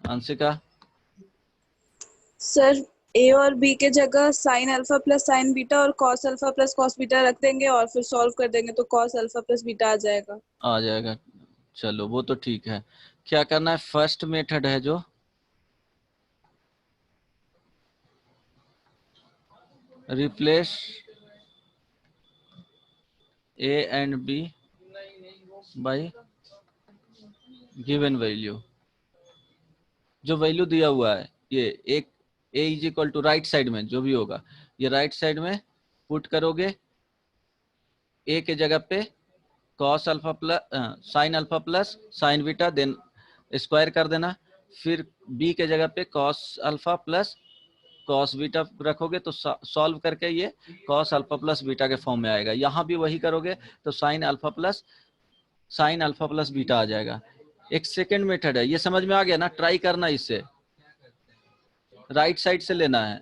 Speaker 1: अंशिका।
Speaker 6: सर ए और बी के जगह sine alpha plus sine beta और cos alpha plus cos beta रख देंगे और फिर सॉल्व कर देंगे तो कॉस अल्फा प्लस बीटा आ जाएगा।
Speaker 1: आ जाएगा, चलो वो तो ठीक है। क्या करना है, फर्स्ट मेथड है जो replace A and B by given value, जो वैल्यू दिया हुआ है ये एक A is equal to right side में जो भी होगा, ये राइट साइड में पुट करोगे, ए के जगह पे cos alpha plus sine alpha plus sine beta, then square कर देना, फिर बी के जगह पे cos alpha plus cos beta रखोगे तो सॉल्व करके ये कॉस अल्फा प्लस बीटा के फॉर्म में आएगा। यहाँ भी वही करोगे तो साइन अल्फा प्लस बीटा आ जाएगा। एक सेकेंड मेथड है, ये समझ में आ गया ना? ट्राई करना, इससे राइट साइड से लेना है।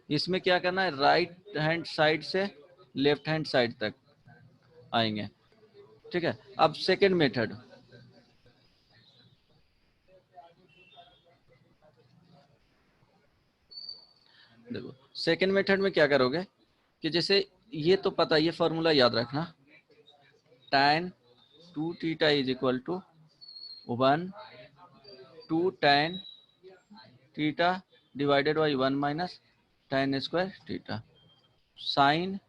Speaker 1: इसमें क्या करना है, राइट हैंड साइड से लेफ्ट हैंड साइड तक आएंगे, ठीक है। अब सेकेंड मेथड, देखो सेकेंड मेथड में क्या करोगे कि जैसे ये तो पता, ये फॉर्मूला याद रखना, tan 2 theta is equal to 1 2 tan theta divided by 1 minus tan square theta, sine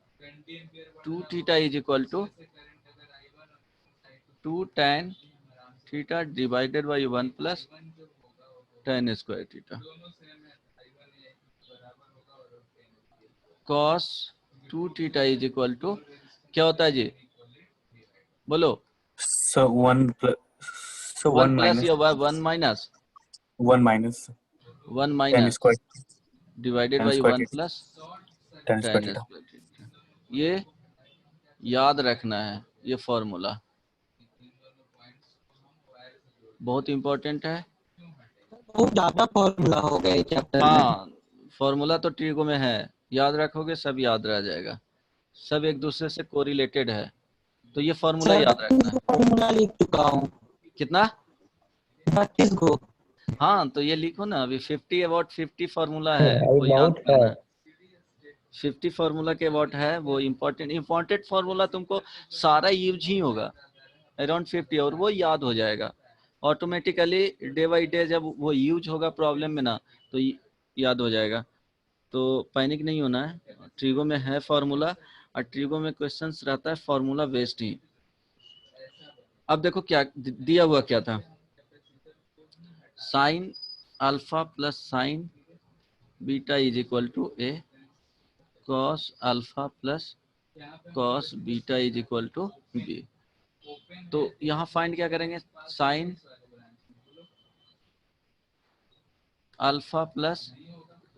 Speaker 1: 2 theta is equal to 2 tan theta divided by 1 plus tan square theta, cos 2 theta is equal to क्या होता है जी, बोलो?
Speaker 3: So 1 plus, so
Speaker 1: 1
Speaker 3: 1
Speaker 1: plus
Speaker 3: minus
Speaker 1: या 1 minus
Speaker 3: 1 minus
Speaker 1: 1
Speaker 3: tan
Speaker 1: minus
Speaker 3: square
Speaker 1: divided
Speaker 3: tan
Speaker 1: by
Speaker 3: square
Speaker 1: 1
Speaker 3: theta
Speaker 1: plus
Speaker 3: tan square
Speaker 1: tan
Speaker 3: theta.
Speaker 1: Square theta. ये याद रखना है, ये फॉर्मूला बहुत इंपॉर्टेंट है।
Speaker 7: बहुत ज्यादा फॉर्मूला हो गया चैप्टर में।
Speaker 1: हाँ, फॉर्मूला तो ट्रिगो में है, याद रखोगे सब याद रह जाएगा, सब एक दूसरे से कोरिलेटेड है, तो ये फॉर्मूला
Speaker 7: सर
Speaker 1: याद रखना है।
Speaker 7: फॉर्मूला लिख चुका हूँ
Speaker 1: कितना?
Speaker 7: 32 को।
Speaker 1: हाँ तो ये लिखो ना, अभी 50 अबाउट 50 फॉर्मूला है, वो याद करना है। 50 फॉर्मूला के अबाउट है, वो इम्पोर्टेंट फॉर्मूला तुमको सारा यूज ही होगा अराउंड 50, और वो याद हो जाएगा ऑटोमेटिकली डे बाई डे। जब वो यूज होगा प्रॉब्लम में ना तो याद हो जाएगा, तो पैनिक नहीं होना है। ट्रिगो में है फॉर्मूला, और ट्रिगो में क्वेश्चंस रहता है फॉर्मूला बेस्ड ही। अब देखो क्या दिया हुआ क्या था, sine alpha plus sine beta is equal to A, cos alpha plus cos beta is equal to B. तो यहाँ फाइंड क्या करेंगे, sine alpha plus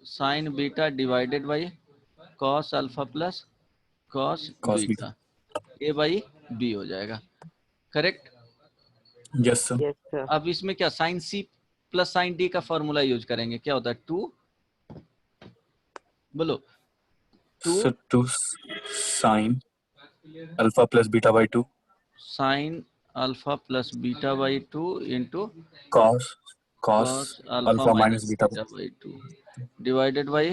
Speaker 1: sine beta divided by cos alpha plus cos
Speaker 3: Cos
Speaker 1: beta, A by B हो जाएगा, correct?
Speaker 3: Yes sir.
Speaker 4: Yes sir.
Speaker 1: अब इसमें क्या sine C plus sine D का फॉर्मूला यूज करेंगे, क्या होता है 2, बोलो 2
Speaker 3: So 2 sin alpha plus beta by 2
Speaker 1: sine alpha plus beta by 2 into
Speaker 3: cos
Speaker 1: cos alpha
Speaker 3: alpha
Speaker 1: minus
Speaker 3: minus beta.
Speaker 1: Beta by 2 divided by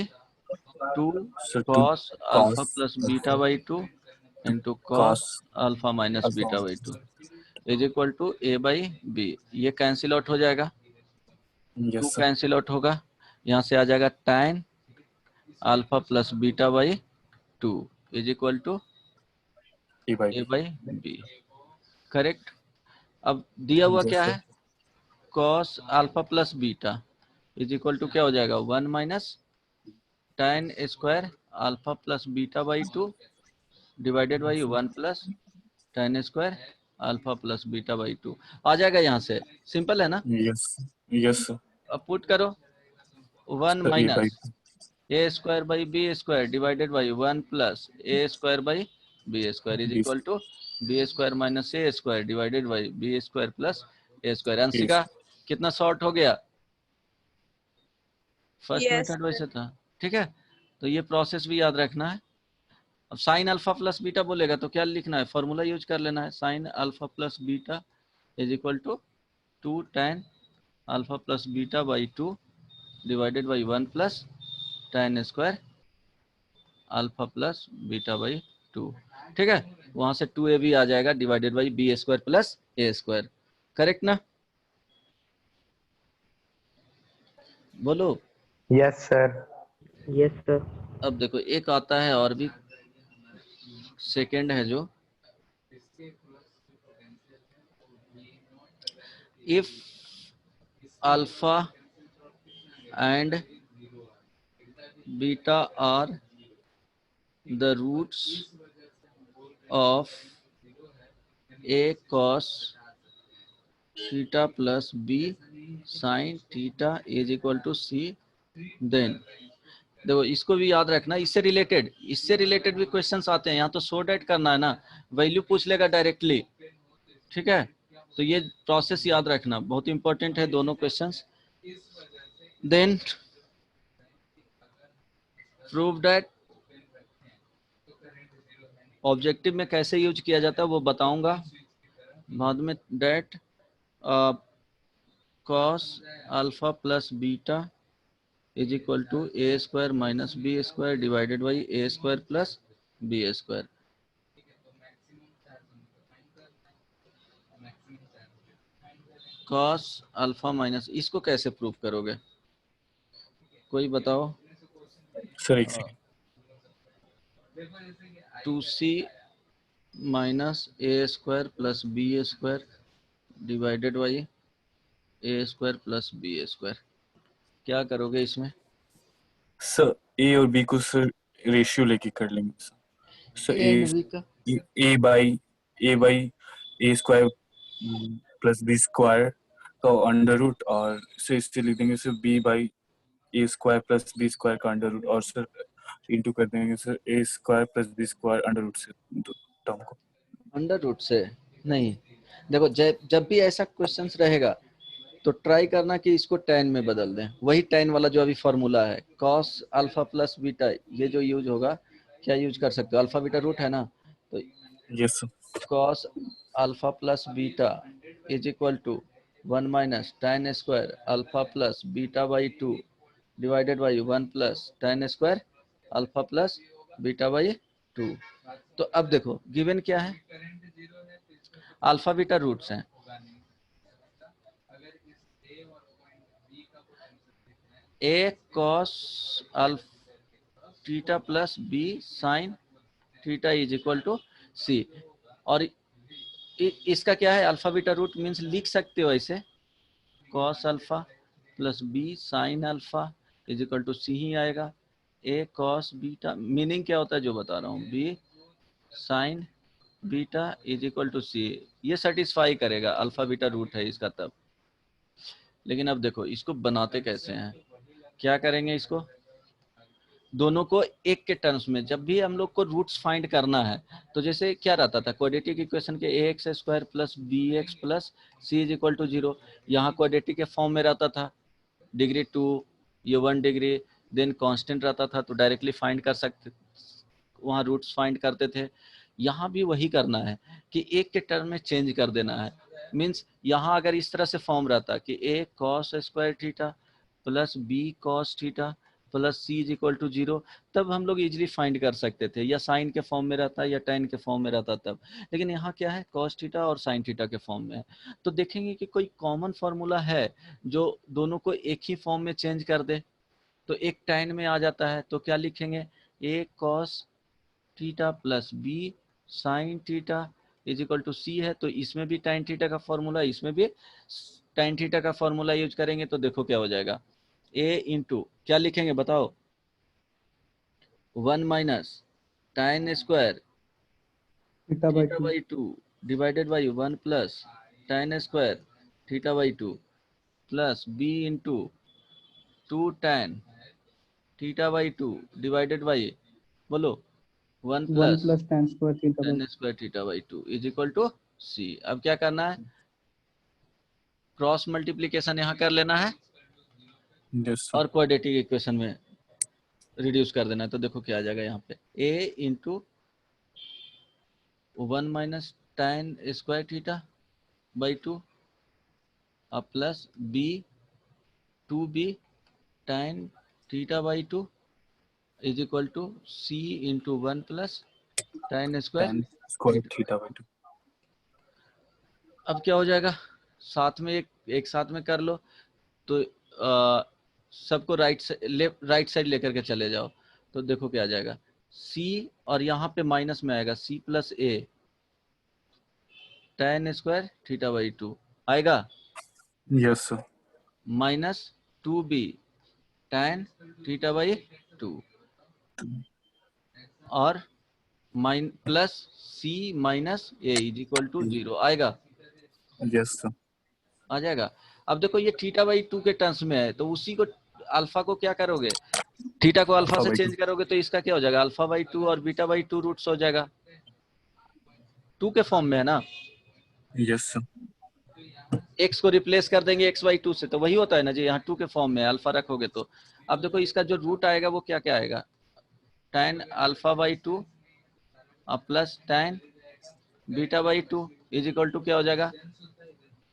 Speaker 1: 2
Speaker 3: So 2
Speaker 1: cos alpha
Speaker 3: cos
Speaker 1: plus beta by 2 into
Speaker 3: cos
Speaker 1: cos alpha minus
Speaker 3: alpha
Speaker 1: beta by 2 is equal to A by B. ये cancel out हो जाएगा, to
Speaker 3: Yes, sir.
Speaker 1: Cancel out होगा, यहाँ से आ जाएगा tan alpha plus beta by 2 is equal to
Speaker 3: A by
Speaker 1: A
Speaker 3: B.
Speaker 1: By B. Correct. अब दिया हुआ
Speaker 3: Yes,
Speaker 1: क्या
Speaker 3: sir.
Speaker 1: है, cos alpha plus beta is equal to क्या हो जाएगा, 1 minus tan square alpha plus beta by 2 divided by 1 plus tan square alpha plus beta by 2 आ जाएगा यहाँ से। सिंपल है ना।
Speaker 3: Yes. Yes, sir.
Speaker 1: अब पुट करो 1
Speaker 3: Sir, A by
Speaker 1: minus A square by B square divided by 1 plus A square by B square is
Speaker 3: B.
Speaker 1: Equal to B square minus A square divided by B square plus A square.
Speaker 3: A.
Speaker 1: Anshika कितना short हो गया, first
Speaker 6: Yes,
Speaker 1: method वैसे था। ठीक है, तो ये process भी याद रखना है। अब साइन अल्फा प्लस बीटा बोलेगा तो क्या लिखना है, फॉर्मूला यूज कर लेना है, sine alpha plus beta is equal to 2 tan alpha plus beta by 2 divided by 1 plus tan square alpha plus beta by 2। ठीक है, वहां से 2ab आ जाएगा divided by B square plus A square. Correct ना, बोलो।
Speaker 8: Yes sir.
Speaker 4: Yes sir.
Speaker 1: अब देखो एक आता है और भी सेकंड है जो, if alpha and beta are the roots of a cos theta plus b sin theta is equal to c, then देखो इसको भी याद रखना, इससे रिलेटेड भी क्वेश्चंस आते हैं। यहाँ तो सॉर्ट आउट करना है ना, वैल्यू पूछ लेगा डायरेक्टली। ठीक है, तो ये प्रोसेस याद रखना, बहुत इंपॉर्टेंट है दोनों questions. Then prove that, objective में कैसे यूज किया जाता है वो बताऊंगा बाद में। That cos alpha plus beta is equal to A square minus B square divided by A square plus B square. cos alpha minus, इसको कैसे प्रूव करोगे, कोई बताओ।
Speaker 3: Sir, एक second.
Speaker 1: 2c minus A square plus B square divided by A square plus B square. क्या करोगे इसमें,
Speaker 3: Sir, A और B को सर रेशियो लेके कर लेंगे सर। सर
Speaker 1: ए एंड बी का
Speaker 3: A by A square plus B square का अंडर रूट, और सर इससे लिख देंगे sir B by A square plus B square का अंडर रूट, और सर इंटू कर देंगे sir A square plus B square under root से टर्म को।
Speaker 1: अंडर रूट से नहीं, देखो जब भी ऐसा क्वेश्चंस रहेगा तो ट्राई करना कि इसको tan में बदल दें, वही tan वाला जो अभी फॉर्मूला है cos अल्फा प्लस बीटा, ये जो यूज होगा, क्या यूज कर सकते हो, अल्फा बीटा रूट है ना, तो
Speaker 3: yes sir.
Speaker 1: cos alpha plus beta is equal to 1 minus tan square alpha plus beta by 2 divided by 1 plus tan square alpha plus beta by 2। तो अब देखो गिवन क्या है, अल्फा बीटा रूट्स हैं, A cos alpha theta plus B sine theta is equal to C, और इसका क्या है, अल्फा बीटा रूट मीन्स लिख सकते हो ऐसे, cos alpha plus B sine alpha is equal to C ही आएगा। ए कॉस बीटा मीनिंग क्या होता है जो बता रहा हूँ, B sine beta is equal to C, ये सेटिस्फाई करेगा, अल्फा बीटा रूट है इसका तब। लेकिन अब देखो इसको बनाते कैसे हैं, क्या करेंगे, इसको दोनों को एक के टर्म्स में, जब भी हम लोग को रूट्स फाइंड करना है तो जैसे क्या रहता था क्वाड्रेटिक इक्वेशन के ax square plus bx plus c is equal to 0, यहाँ क्वाड्रेटिक के फॉर्म में रहता था, डिग्री 2 ये 1 डिग्री, देन कांस्टेंट रहता था तो डायरेक्टली फाइंड कर सकते, वहाँ रूट्स फाइंड करते थे। यहाँ भी वही करना है कि एक के टर्म में चेंज कर देना है, मीन्स यहाँ अगर इस तरह से फॉर्म रहता कि a cos square theta plus b cos theta plus C is equal to 0, तब हम लोग इजीली फाइंड कर सकते थे, या साइन के फॉर्म में रहता या tan के फॉर्म में रहता तब। लेकिन यहाँ क्या है, cos थीटा और sin थीटा के फॉर्म में है। तो देखेंगे कि कोई कॉमन फार्मूला है जो दोनों को एक ही फॉर्म में चेंज कर दे। तो एक tan में आ जाता है, तो क्या लिखेंगे, a cos theta plus b sin theta is equal to C है। तो इसमें भी tan थीटा का फॉर्मूला, इसमें भी tan थीटा का फॉर्मूला यूज करेंगे, तो देखो क्या हो जाएगा, a इंटू क्या लिखेंगे बताओ, 1 minus tan square
Speaker 2: theta by
Speaker 1: theta
Speaker 2: 2
Speaker 1: by 2 divided by 1 plus tan square theta by 2 plus b into 2 tan theta by 2 divided by, बोलो 1
Speaker 2: 1
Speaker 1: plus
Speaker 2: plus tan square theta by
Speaker 1: tan square theta by 2 is equal to C. अब क्या करना है, cross multiplication यहाँ कर लेना है
Speaker 3: yes sir.
Speaker 1: और क्वाड्रेटिक इक्वेशन में रिड्यूस कर देना है। तो देखो क्या आ जाएगा यहाँ पे, a into 1 minus tan square theta by 2 अब plus b 2b tan theta by 2 is equal to c into 1 plus tan square
Speaker 3: tan square
Speaker 1: theta.
Speaker 3: Theta by 2।
Speaker 1: अब क्या हो जाएगा, साथ में एक साथ में कर लो, तो सबको राइट साइड लेकर के चले जाओ, तो देखो क्या आ जाएगा, c और यहाँ पे माइनस में आएगा c plus a tan square theta by 2 आएगा,
Speaker 3: yes sir.
Speaker 1: Minus 2b tan theta by 2 और plus c minus a is equal to 0 आएगा,
Speaker 3: यस सर।
Speaker 1: आ जाएगा। अब देखो ये थीटा बाई 2 के टर्म्स में है, तो उसी को अल्फा को क्या करोगे, थीटा को अल्फा
Speaker 3: अल्फा
Speaker 1: से
Speaker 3: बाई 2।
Speaker 1: चेंज करोगे, तो इसका क्या हो जाएगा, अल्फा बाई 2 और बीटा बाई 2 रूट्स हो जाएगा, 2 के फॉर्म में है ना।
Speaker 3: Yes sir.
Speaker 1: x को रिप्लेस कर देंगे x बाई 2 से, तो वही होता है ना जी, यहाँ 2 के फॉर्म में अल्फा रखोगे तो। अब देखो इसका जो रूट आएगा वो क्या क्या आएगा, tan अल्फा बाई 2 अब plus tan beta by 2 is equal to क्या हो जाएगा,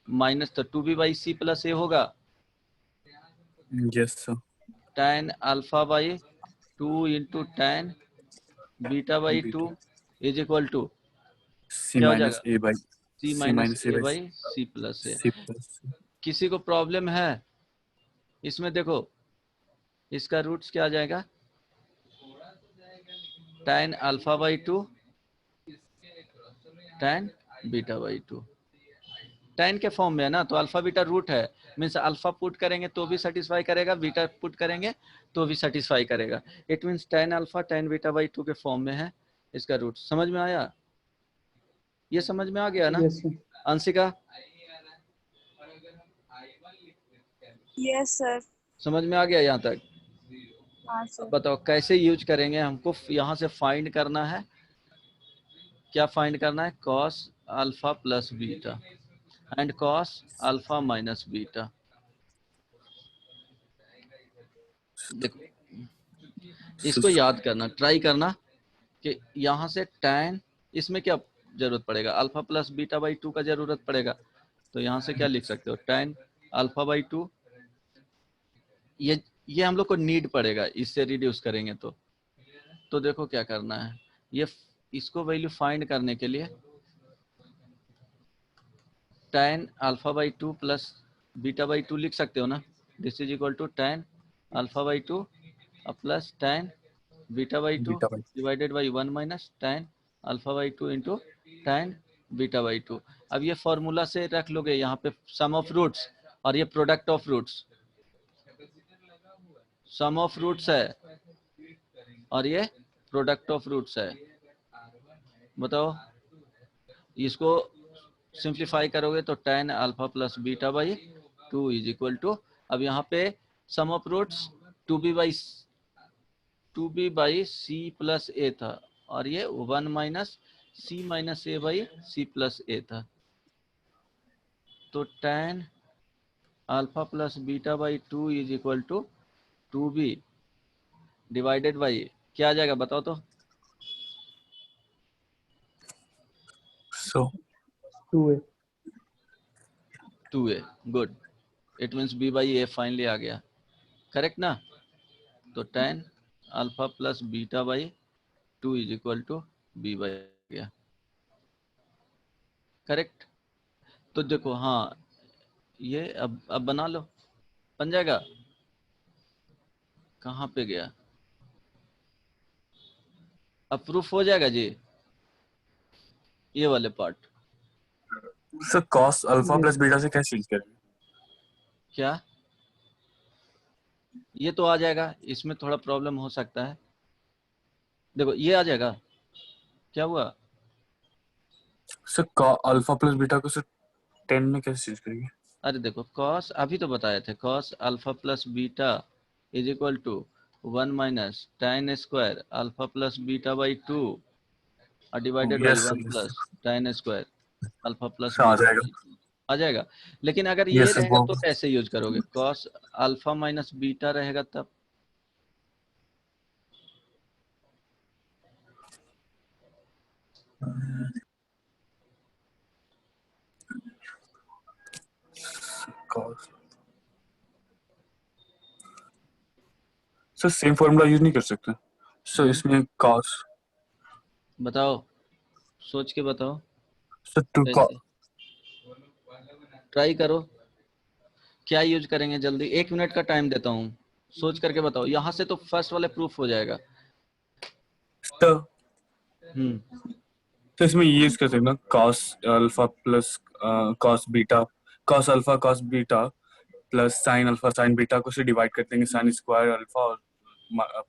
Speaker 1: माइनस तो 2b by C plus A होगा,
Speaker 3: yes sir.
Speaker 1: tan alpha by 2 into tan beta by 2 is equal to
Speaker 3: C
Speaker 1: क्या हो
Speaker 3: माइनस
Speaker 1: जाएगा,
Speaker 3: A by
Speaker 1: c
Speaker 3: C
Speaker 1: minus
Speaker 3: minus
Speaker 1: A
Speaker 3: A
Speaker 1: by C plus A.
Speaker 3: C plus.
Speaker 1: किसी को problem है इसमें, देखो इसका रूट्स क्या आ जाएगा, tan alpha by 2 tan beta by 2, tan के फॉर्म में है ना, तो अल्फा बीटा रूट है, मीन्स अल्फा पुट करेंगे तो भी सेटिस्फाई करेगा, बीटा पुट करेंगे तो भी सेटिस्फाई करेगा। It means tan alpha tan beta by 2 के फॉर्म में है, इसका रूट समझ में आया, ये समझ में आ गया ना
Speaker 2: yes sir
Speaker 1: Anshika,
Speaker 6: yes sir.
Speaker 1: समझ में आ गया यहाँ तक।
Speaker 6: हाँ
Speaker 1: अब
Speaker 6: सर।
Speaker 1: बताओ कैसे यूज करेंगे, हमको यहाँ से फाइंड करना है, क्या फाइंड करना है, cos alpha plus beta and cos alpha minus beta. देखो इसको याद करना, ट्राई करना कि यहाँ से tan, इसमें क्या जरूरत पड़ेगा, अल्फा प्लस बीटा बाई 2 का जरूरत पड़ेगा, तो यहाँ से क्या लिख सकते हो, tan अल्फा बाई 2, ये हम लोग को नीड पड़ेगा, इससे रिड्यूस करेंगे तो देखो क्या करना है, ये इसको वैल्यू फाइंड करने के लिए tan alpha by 2 plus beta by 2 लिख सकते हो ना, this is equal to tan alpha by 2 plus tan beta by 2
Speaker 3: beta by
Speaker 1: divided by 1 minus tan alpha by 2 into tan beta by 2। अब ये formula से रख लोगे यहाँ पे सम ऑफ रूट्स, और ये product of roots, sum of roots है और ये प्रोडक्ट ऑफ रूट्स है। बताओ इसको सिंप्लीफाई करोगे तो tan alpha plus beta by 2 is equal to, अब यहाँ पे sum of roots 2b by C plus A था, और ये 1 minus C minus A by C plus A था, तो tan alpha plus beta by 2 is equal to 2b divided by क्या आ जाएगा बताओ तो,
Speaker 3: so
Speaker 2: 2a
Speaker 1: 2a, good, it means b by A finally आ गया, करेक्ट ना। तो tan alpha plus beta by 2 is equal to B by गया। करेक्ट। तो देखो हाँ, ये अब बना लो, बन जाएगा। कहाँ पे गया? अब प्रूफ हो जाएगा जी, ये वाले part.
Speaker 3: Sir cos alpha
Speaker 2: Yes.
Speaker 3: Plus beta से क्या चेंज करेंगे?
Speaker 1: क्या? ये तो आ जाएगा, इसमें थोड़ा प्रॉब्लम हो सकता है। देखो ये आ जाएगा। क्या हुआ?
Speaker 3: सर अल्फा प्लस बीटा को सर 10 में कैसे चेंज करेंगे?
Speaker 1: अरे देखो cos अभी तो बताए थे, cos alpha plus beta is equal to 1 minus tan square alpha plus beta by 2 और divided by
Speaker 3: yes
Speaker 1: 1
Speaker 3: sir,
Speaker 1: plus tan square alpha plus
Speaker 3: आ
Speaker 1: बीटा
Speaker 3: जाएगा।
Speaker 1: बाई 2 आ जाएगा। लेकिन अगर ये
Speaker 3: यस सर,
Speaker 1: रहेगा
Speaker 3: वो
Speaker 1: तो कैसे यूज करोगे? cos अल्फा माइनस बीटा रहेगा तब।
Speaker 3: cos sir same formula use नहीं कर सकते सर इसमें? cos
Speaker 1: बताओ, सोच के बताओ
Speaker 3: सर टू
Speaker 1: कैसे। ट्राई करो, क्या यूज करेंगे जल्दी, 1 मिनट का टाइम देता हूँ, सोच करके बताओ। यहाँ से तो फर्स्ट वाले प्रूफ हो जाएगा।
Speaker 3: सर, तो इसमें ये यूज कर सकते ना, cos alpha plus cos beta, cos alpha cos beta plus sin alpha sin beta को से डिवाइड कर देंगे sin स्क्वायर अल्फा और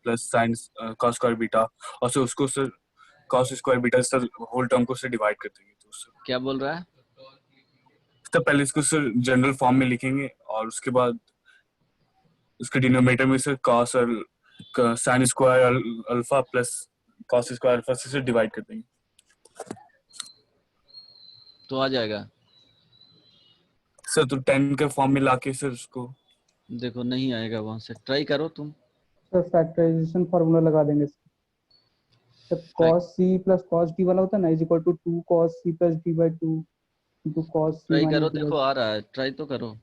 Speaker 3: plus sin cos square beta, और सर उसको sir cos square beta sir whole term को से divide कर देंगे। तो सर
Speaker 1: क्या बोल रहा है?
Speaker 3: तो पहले इसको सर जनरल फॉर्म में लिखेंगे और उसके बाद उसके डिनोमिनेटर में सर cos और sin square alpha plus cos square alpha से डिवाइड कर देंगे।
Speaker 1: तो आ जाएगा।
Speaker 3: सर तो 10 के फॉर्म में लाके सर उसको,
Speaker 1: देखो नहीं आएगा, वहां से ट्राई करो तुम।
Speaker 2: सर फैक्टराइजेशन फार्मूला लगा देंगे sir. cos c plus cos d वाला होता है ना, is equal to 2 cos c plus d by 2 into cos c
Speaker 1: try करो,
Speaker 2: माइनस d
Speaker 1: देखो
Speaker 2: बाई।
Speaker 1: आ रहा है, ट्राई तो करो।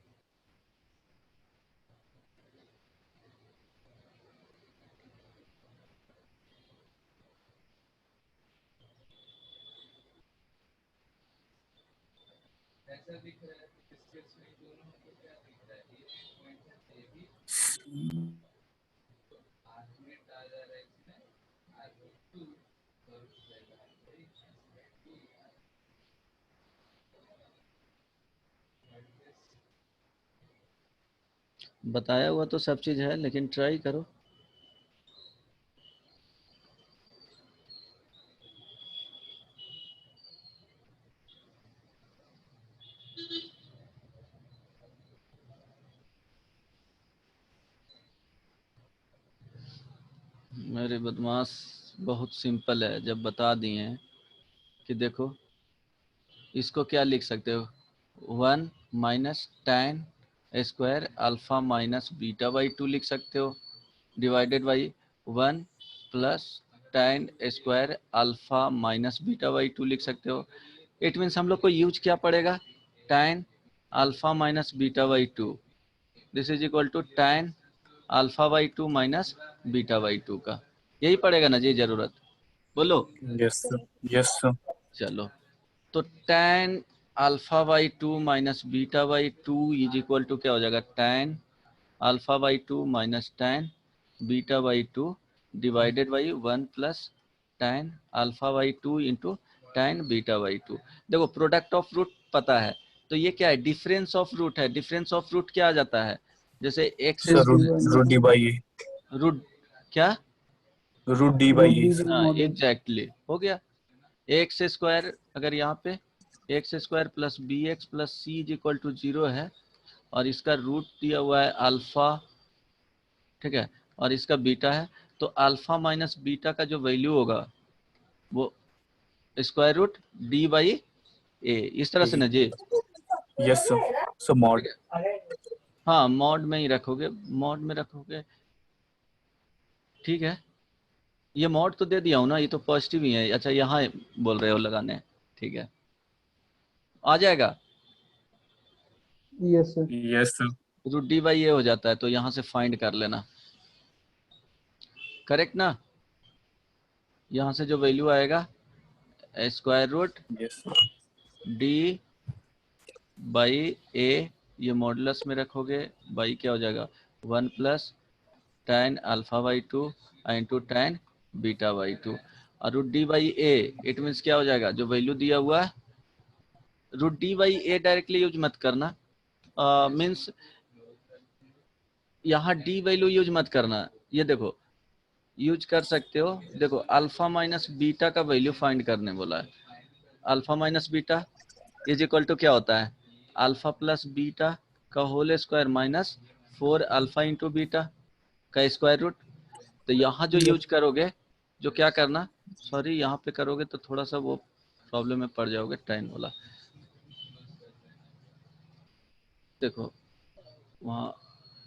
Speaker 1: बताया हुआ तो सब चीज है, लेकिन ट्राई करो। मेरे बदमाश बहुत सिंपल है, जब बता दिए हैं कि देखो इसको क्या लिख सकते हो, 1 minus tan square alpha minus beta by 2 लिख सकते हो, divided by 1 plus tan square alpha minus beta by 2 लिख सकते हो। इट मीन्स हम लोग को यूज क्या पड़ेगा, tan alpha minus beta by 2, this is equal to tan alpha by 2 minus beta by 2 का, यही पड़ेगा ना जी जरूरत, बोलो।
Speaker 3: यस सर, यस सर,
Speaker 1: चलो, तो tan alpha by 2 minus beta by 2 is equal to क्या हो जाएगा, tan alpha by 2 minus tan beta by 2 divided by 1 plus tan alpha by 2 into tan beta by 2। देखो प्रोडक्ट ऑफ रूट पता है, तो ये क्या है, डिफरेंस ऑफ रूट है। डिफरेंस ऑफ रूट क्या आ जाता है, जैसे x
Speaker 3: sir
Speaker 1: square
Speaker 3: root D by A,
Speaker 1: root क्या,
Speaker 3: root D
Speaker 2: root
Speaker 3: by A
Speaker 2: D
Speaker 3: sir.
Speaker 1: हाँ
Speaker 2: मॉडल।
Speaker 1: एग्जैक्टली हो गया। एक्स स्क्वायर अगर यहाँ पे x square plus B x plus C is equal to 0 है, और इसका रूट दिया हुआ है अल्फा, ठीक है, और इसका बीटा है, तो अल्फा माइनस बीटा का जो वैल्यू होगा वो square root D by A, इस तरह से ना जी।
Speaker 3: Yes sir, sir mod.
Speaker 1: ठीक है, हाँ मॉड में ही रखोगे, मॉड में रखोगे, ठीक है। ये मॉड तो दे दिया हूँ ना, ये तो पॉजिटिव ही है। अच्छा यहाँ बोल रहे हो लगाने, ठीक है, आ जाएगा।
Speaker 2: Yes sir.
Speaker 3: Yes sir,
Speaker 1: root D by A हो जाता है, तो यहाँ से फाइंड कर लेना। करेक्ट ना? यहाँ से जो वैल्यू आएगा square root
Speaker 3: yes
Speaker 1: D by A, ये मॉडुलस में रखोगे, बाई क्या हो जाएगा 1 plus tan alpha by 2 into tan beta by 2 और root D by A, it means क्या हो जाएगा जो वैल्यू दिया हुआ है, root D by A directly use मत करना, मीन्स यहाँ डी वैल्यू यूज मत करना। ये देखो यूज कर सकते हो, देखो अल्फा माइनस बीटा का वैल्यू फाइंड करने बोला है। Alpha minus beta is equal to क्या होता है, अल्फा प्लस बीटा का whole square minus 4 alpha into beta का स्क्वायर रूट। तो यहाँ जो यूज करोगे, जो क्या करना, सॉरी यहाँ पे करोगे तो थोड़ा सा वो प्रॉब्लम में पड़ जाओगे, टाइम वाला। देखो वहाँ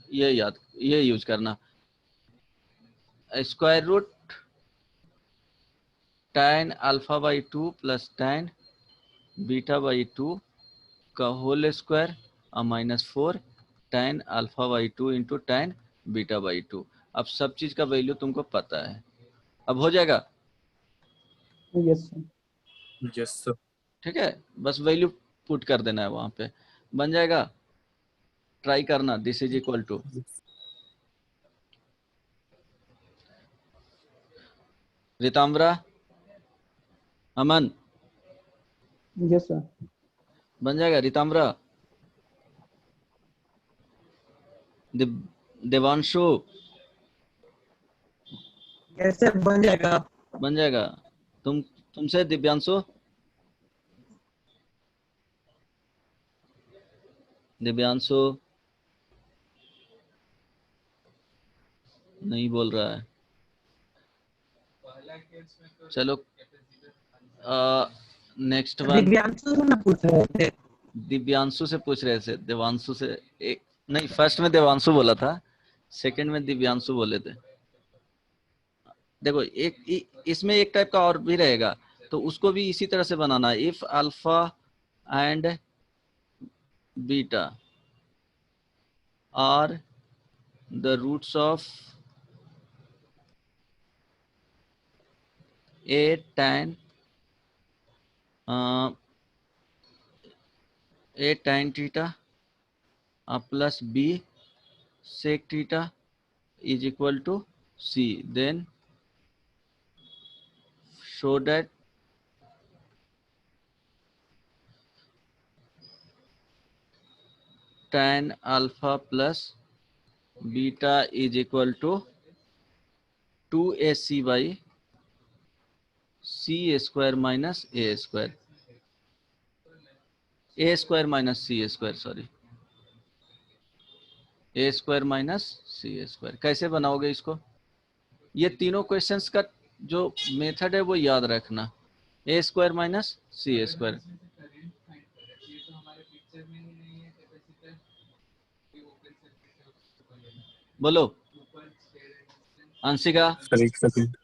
Speaker 1: ये यूज करना, square root tan alpha by 2 plus tan beta by 2 का होल स्क्वायर और minus 4 tan alpha by 2 into tan beta by 2। अब सब चीज का वैल्यू तुमको पता है, अब हो जाएगा।
Speaker 2: Yes sir.
Speaker 3: Yes sir.
Speaker 1: ठीक है, बस वैल्यू पुट कर देना है वहां पे, बन जाएगा। ट्राई करना, this is equal to Ritambara, Aman,
Speaker 2: yes sir.
Speaker 1: बन जाएगा रिताम्बरा, देवांशु
Speaker 7: कैसे बन जाएगा?
Speaker 1: बन जाएगा। तुमसे दिव्यांशु, दिव्यांशु नहीं बोल रहा है। चलो नेक्स्ट वन
Speaker 7: दिव्यांशु से ना पूछ रहे थे।
Speaker 1: दिव्यांशु से पूछ रहे थे, देवांशु से एक नहीं, फर्स्ट में देवांशु बोला था, सेकंड में दिव्यांशु बोले थे। देखो इसमें एक टाइप का और भी रहेगा, तो उसको भी इसी तरह से बनाना है। If alpha and beta are the roots of A tan A tan theta plus B sec theta is equal to C, then show that tan alpha plus beta is equal to 2AC by C square minus A square, A square minus C square, sorry A square minus C square। कैसे बनाओगे इसको, ये तीनों questions का जो method है वो याद रखना, A square minus C square. बोलो अंशिका।
Speaker 3: सर एक सेकंड।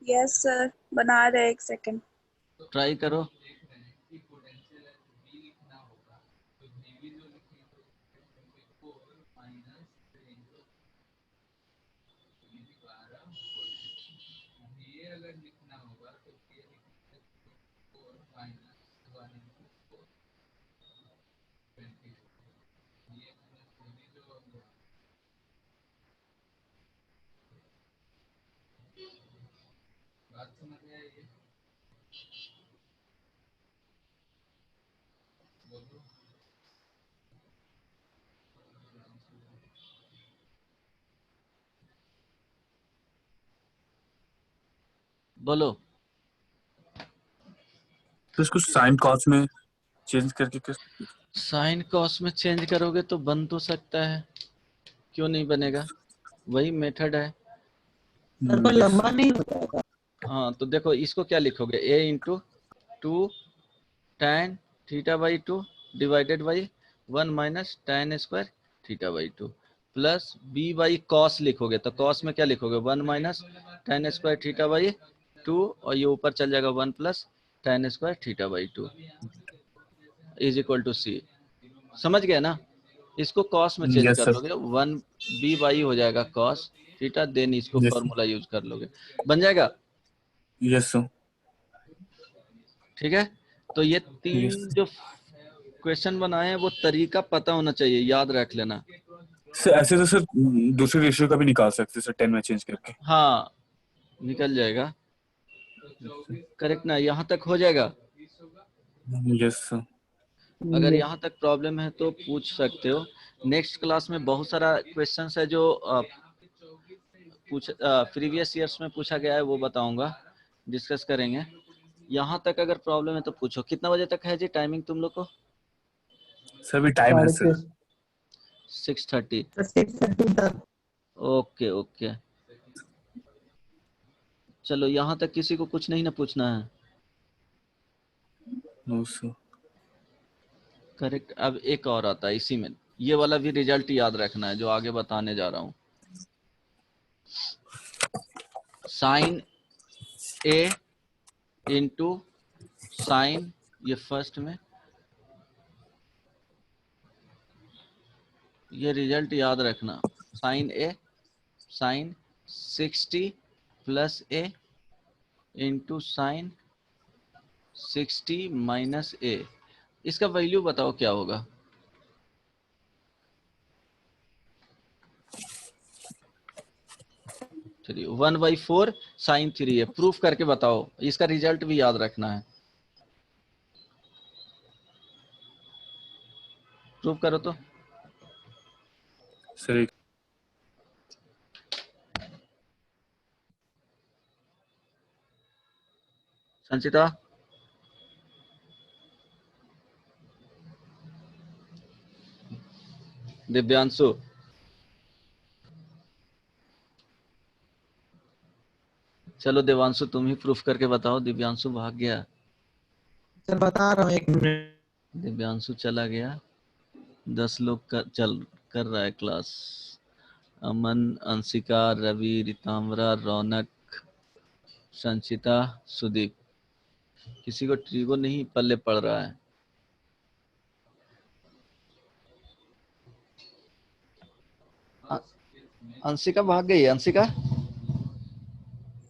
Speaker 6: यस सर, बना रहे, एक सेकंड।
Speaker 1: ट्राई करो। बोलो।
Speaker 3: तो इसको साइन कॉस में चेंज करके कैसे?
Speaker 1: साइन कॉस में चेंज करोगे तो बन तो सकता है, क्यों नहीं बनेगा, वही मेथड है।
Speaker 7: सर पर लंबा नहीं हो जाएगा।
Speaker 1: हाँ तो देखो इसको क्या लिखोगे, a into 2 tan theta by 2 divided by 1 minus tan square theta by 2 plus b by cos लिखोगे, तो कॉस में क्या लिखोगे 1 minus tan square theta by 2 और ये ऊपर चल जाएगा 1 plus tan square theta by 2 is equal to C. समझ गए ना? इसको कॉस में चेंज
Speaker 3: यस
Speaker 1: कर
Speaker 3: सर,
Speaker 1: लोगे, 1 बी बाई हो जाएगा कॉस थीटा, देन इसको
Speaker 3: यस
Speaker 1: फॉर्मूला यूज कर लोगे, बन जाएगा।
Speaker 3: यस सर,
Speaker 1: ठीक है, तो ये
Speaker 3: यस
Speaker 1: तीन जो क्वेश्चन बनाए हैं वो तरीका पता होना चाहिए, याद रख लेना।
Speaker 3: सर। ऐसे तो सर दूसरे रेशियो का भी निकाल सकते सर 10 में चेंज करके।
Speaker 1: हाँ निकल जाएगा, करेक्ट ना? यहाँ तक हो जाएगा।
Speaker 3: यस सर,
Speaker 1: अगर
Speaker 2: Yes.
Speaker 1: यहाँ तक प्रॉब्लम है तो पूछ सकते हो। नेक्स्ट क्लास में बहुत सारा क्वेश्चंस है जो प्रीवियस ईयर्स में पूछा गया है, वो बताऊंगा, डिस्कस करेंगे। यहाँ तक अगर प्रॉब्लम है तो पूछो। कितना बजे तक है जी टाइमिंग तुम लोग को?
Speaker 3: सर भी टाइम है सर।
Speaker 2: 6:30।
Speaker 1: 6:30।
Speaker 7: 6:30 तक।
Speaker 1: ओके ओके, चलो यहाँ तक किसी को कुछ नहीं ना पूछना है?
Speaker 3: No sir.
Speaker 1: करेक्ट। अब एक और आता है इसी में, ये वाला भी रिजल्ट याद रखना है जो आगे बताने जा रहा हूँ। साइन ए इंटू साइन, ये फर्स्ट में, ये रिजल्ट याद रखना। साइन ए साइन 60 प्लस ए इंटू साइन 60 माइनस ए, इसका वैल्यू बताओ क्या होगा? चलिए 1/4 साइन 3 है, प्रूफ करके बताओ, इसका रिजल्ट भी याद रखना है। प्रूफ करो तो।
Speaker 3: सर एक
Speaker 1: संचिता, दिव्यांशु, चलो देवांशु तुम ही प्रूफ करके बताओ। दिव्यांशु भाग गया,
Speaker 7: सर बता रहा हूँ, 1 मिनट।
Speaker 1: दिव्यांशु चला गया। 10 लोग कर रहा है क्लास। अमन, अंशिका, रवि, रिताम्बरा, रौनक, संचिता, सुदीप। किसी को ट्रिगो नहीं पल्ले पड़ रहा है। अंशिका भाग गई है? अंशिका,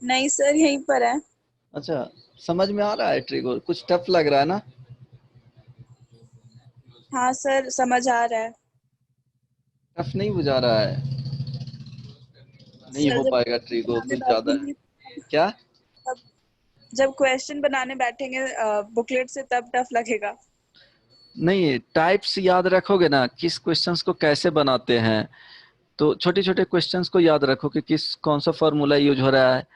Speaker 6: नहीं सर, यहीं पर है।
Speaker 1: अच्छा, समझ में आ रहा है ट्रिगो? कुछ टफ लग रहा है ना?
Speaker 6: हाँ सर, समझ आ रहा है।
Speaker 1: टफ नहीं बुझा रहा है? नहीं
Speaker 6: सर
Speaker 1: हो
Speaker 6: जब
Speaker 1: पाएगा ट्रिगो,
Speaker 6: बनाने
Speaker 1: कुछ ज्यादा है
Speaker 6: बैठेंगे,
Speaker 1: क्या?
Speaker 6: तब जब क्वेश्चन बनाने बैठेंगे बुकलेट से, तब टफ लगेगा।
Speaker 1: नहीं, टाइप्स याद रखोगे ना, किस क्वेश्चंस को कैसे बनाते हैं, तो छोटे छोटे क्वेश्चंस को याद रखो कि कौन सा फॉर्मूला यूज हो रहा है,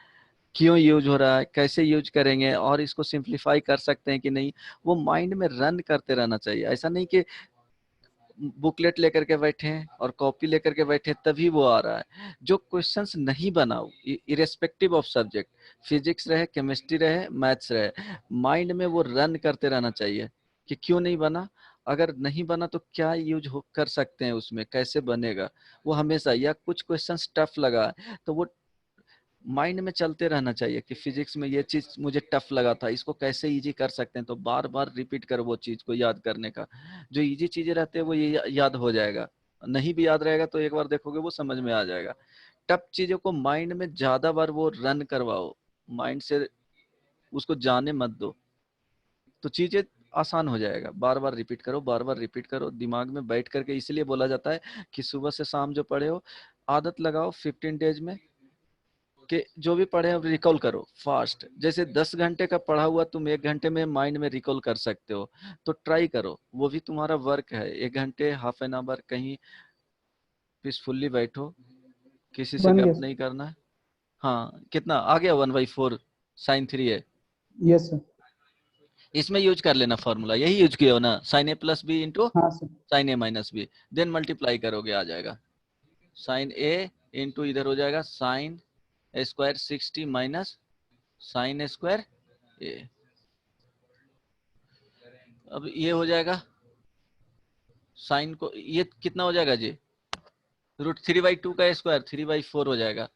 Speaker 1: क्यों यूज हो रहा है, कैसे यूज करेंगे, और इसको सिंप्लीफाई कर सकते हैं कि नहीं, वो माइंड में रन करते रहना चाहिए। ऐसा नहीं कि बुकलेट लेकर के बैठे हैं और कॉपी लेकर के बैठे तभी वो आ रहा है। जो क्वेश्चंस नहीं बनाओ, इरेस्पेक्टिव ऑफ सब्जेक्ट, फिजिक्स रहे, केमिस्ट्री रहे, मैथ्स रहे, माइंड में वो रन करते रहना चाहिए कि क्यों नहीं बना, अगर नहीं बना तो क्या यूज कर सकते हैं उसमें, कैसे बनेगा वो हमेशा। या कुछ क्वेश्चंस टफ लगा है तो वो माइंड में चलते रहना चाहिए कि फिजिक्स में ये चीज मुझे टफ लगा था, इसको कैसे इजी कर सकते हैं, तो बार बार रिपीट करो वो चीज को याद करने का। जो इजी चीजें रहते हैं वो ये याद हो जाएगा, नहीं भी याद रहेगा तो एक बार देखोगे वो समझ में आ जाएगा। टफ चीजों को माइंड में ज्यादा बार वो रन करवाओ, माइंड से उसको जाने मत दो, तो चीजें आसान हो जाएगा। बार बार रिपीट करो, बार बार रिपीट करो, दिमाग में बैठ करके। इसलिए बोला जाता है कि सुबह से शाम जो पढ़े हो आदत लगाओ 15 डेज में, कि जो भी पढ़े अब रिकॉल करो फास्ट। जैसे 10 घंटे का पढ़ा हुआ तुम 1 घंटे में माइंड में रिकॉल कर सकते हो, तो ट्राई करो, वो भी तुम्हारा वर्क है। 1 घंटे, हाफ एन आवर कहीं पीसफुल्ली बैठो, किसी से
Speaker 2: बन
Speaker 1: गप
Speaker 2: गया।
Speaker 1: नहीं करना है। हाँ, कितना आ गया? 1/4 साइन 3 है।
Speaker 2: Yes sir.
Speaker 1: इसमें यूज कर लेना फॉर्मूला, यही यूज किया हो ना, sine A plus B into
Speaker 2: हाँ sir.
Speaker 1: Sine A minus B, then multiply करोगे आ जाएगा। साइन ए इंटू इधर हो जाएगा sine square 60 minus sine square A. अब ये हो जाएगा साइन को, ये कितना हो जाएगा जी? √3/2 का स्क्वायर 3/4 हो जाएगा,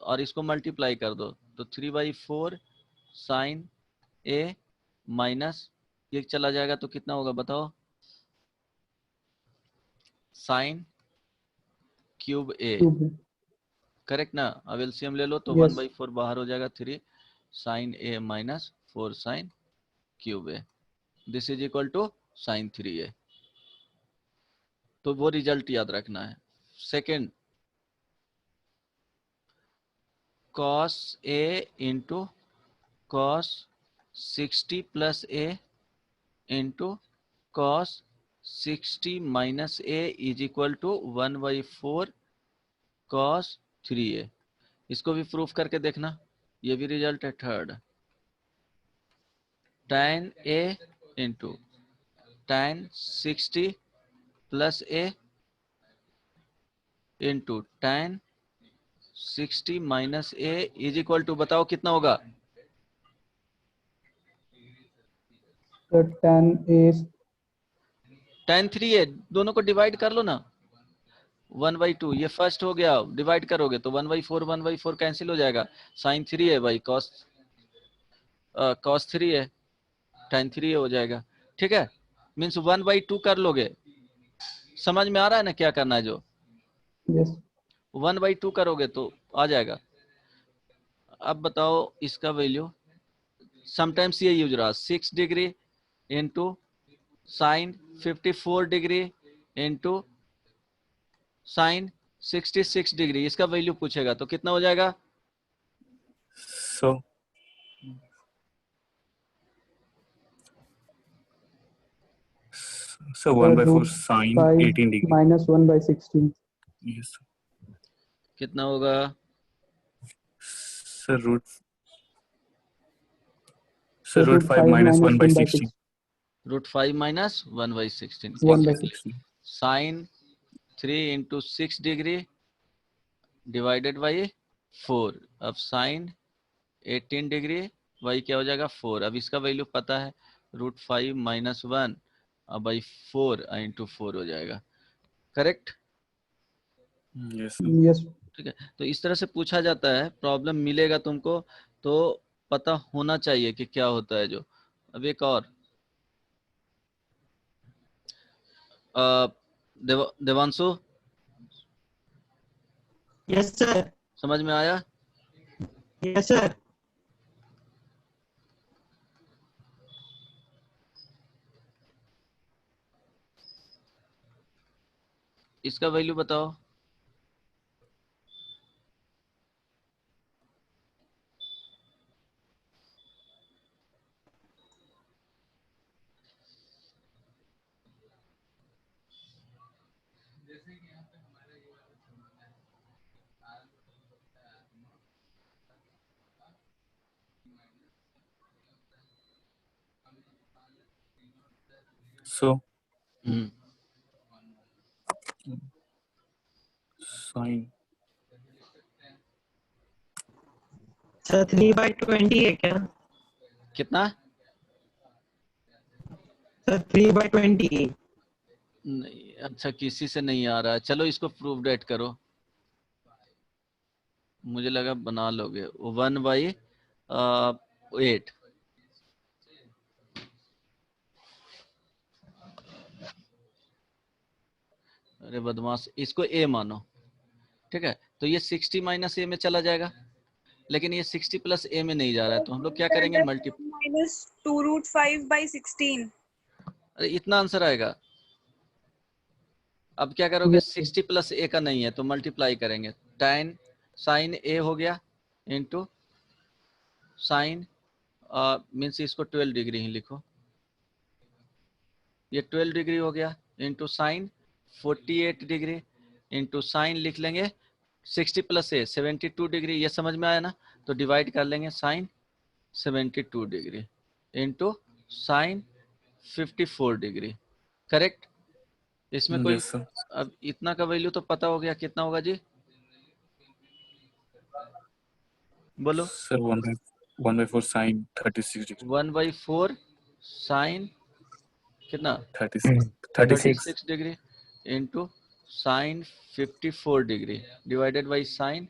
Speaker 1: और इसको मल्टीप्लाई कर दो तो 3/4 साइन ए माइनस ये चला जाएगा तो कितना होगा बताओ, साइन क्यूब ए,
Speaker 2: क्यूब।
Speaker 1: करेक्ट ना। अब एलसीएम ले लो तो
Speaker 2: Yes.
Speaker 1: 1/4 बाहर हो जाएगा, 3 sine A minus 4 sine cube A, this is equal to sine 3a। तो वो रिजल्ट याद रखना है। Second, cos a into cos 60 plus a into cos 60 minus a is equal to 1/4 cos 3a। इसको भी प्रूफ करके देखना, ये भी रिजल्ट है। Third, tan a into tan 60 plus a into tan 60 minus a is equal to बताओ कितना होगा,
Speaker 2: तो tan a
Speaker 1: tan 3a, दोनों को डिवाइड कर लो ना, 1/2 ये फर्स्ट हो गया, डिवाइड करोगे तो 1/4 कैंसिल हो जाएगा, साइन 3 है भाई, cos 3 है, tan 3 हो जाएगा। ठीक है, मीन्स 1/2 कर लोगे। समझ में आ रहा है ना क्या करना है, जो
Speaker 2: yes
Speaker 1: 1/2 करोगे तो आ जाएगा। अब बताओ इसका वैल्यू, समटाइम्स ये यूज रहा 6 degree into sine 54 degree into sine 66 degree, इसका वैल्यू पूछेगा तो कितना हो जाएगा,
Speaker 3: So so 1/4 sine 18 degree.
Speaker 2: minus 1/16.
Speaker 3: Yes.
Speaker 1: कितना होगा,
Speaker 3: So root 5 minus 1/16.
Speaker 1: √5 minus 1/16,
Speaker 2: 1/16.
Speaker 1: Sine 3 into 6 degree divided by 4। अब साइन 18 डिग्री वही क्या हो जाएगा 4। अब इसका वैल्यू पता है, √5 माइनस 1 अब बाई 4 इंटू 4 हो जाएगा, करेक्ट।
Speaker 3: Yes.
Speaker 2: Yes.
Speaker 1: ठीक है, तो इस तरह से पूछा जाता है, प्रॉब्लम मिलेगा तुमको तो पता होना चाहिए कि क्या होता है जो। अब एक और देवांशु,
Speaker 7: यस सर।
Speaker 1: समझ में आया?
Speaker 7: Yes sir.
Speaker 1: इसका वैल्यू बताओ,
Speaker 3: So
Speaker 1: हम्म,
Speaker 3: sine
Speaker 7: सर 3/20 है क्या?
Speaker 1: कितना?
Speaker 7: सर 3/20।
Speaker 1: नहीं, अच्छा किसी से नहीं आ रहा है, चलो इसको प्रूव डेट करो, मुझे लगा बना लोगे। 1/8, अरे बदमाश, इसको a मानो। ठीक है, तो ये 60 माइनस a में चला जाएगा, लेकिन ये 60 प्लस a में नहीं जा रहा है, तो हम लोग क्या करेंगे, मल्टी,
Speaker 6: minus 2√5/16.
Speaker 1: अरे इतना आंसर आएगा। अब क्या करोगे,
Speaker 2: Yes.
Speaker 1: 60 प्लस a का नहीं है तो मल्टीप्लाई करेंगे, tan साइन a हो गया इंटू साइन मीन्स इसको 12 डिग्री ही लिखो, ये 12 डिग्री हो गया into sine 48 degree into sign लिख लेंगे 60 प्लस ए 72 डिग्री, ये समझ में आया ना, तो डिवाइड कर लेंगे sine 72 degree into sine 54 degree, correct. इसमें कोई,
Speaker 3: yes sir.
Speaker 1: अब इतना का वैल्यू तो पता हो गया, कितना होगा जी बोलो,
Speaker 3: Sir 1/4 sine 36 degree.
Speaker 1: 1/4 साइन कितना
Speaker 3: 36
Speaker 1: 36 degree into sine 54 degree divided by sine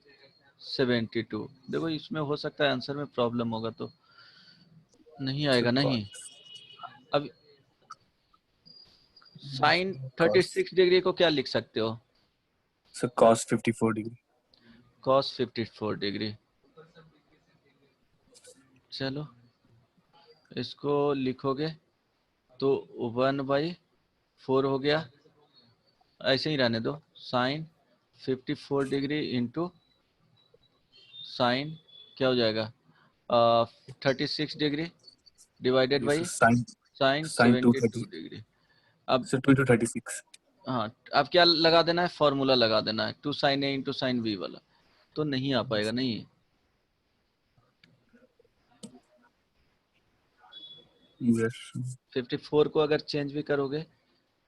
Speaker 1: 72। देखो इसमें हो सकता है आंसर में प्रॉब्लम होगा, तो नहीं आएगा, नहीं। अब साइन
Speaker 3: cos
Speaker 1: 36 डिग्री को क्या लिख सकते हो?
Speaker 3: Sir cos 54 degree.
Speaker 1: cos 54 degree. चलो इसको लिखोगे तो 1/4 हो गया, ऐसे ही रहने दो। साइन 54 डिग्री इंटू साइन क्या हो जाएगा 36 degree divided by
Speaker 3: sin
Speaker 1: sine
Speaker 3: sin
Speaker 1: 72
Speaker 3: 230
Speaker 1: degree. अब
Speaker 3: सर 2 into 36।
Speaker 1: हाँ, अब क्या लगा देना है, फॉर्मूला लगा देना है 2 sin a into sign b वाला, तो नहीं आ पाएगा, नहीं।
Speaker 3: यस
Speaker 1: 54 को अगर चेंज भी करोगे,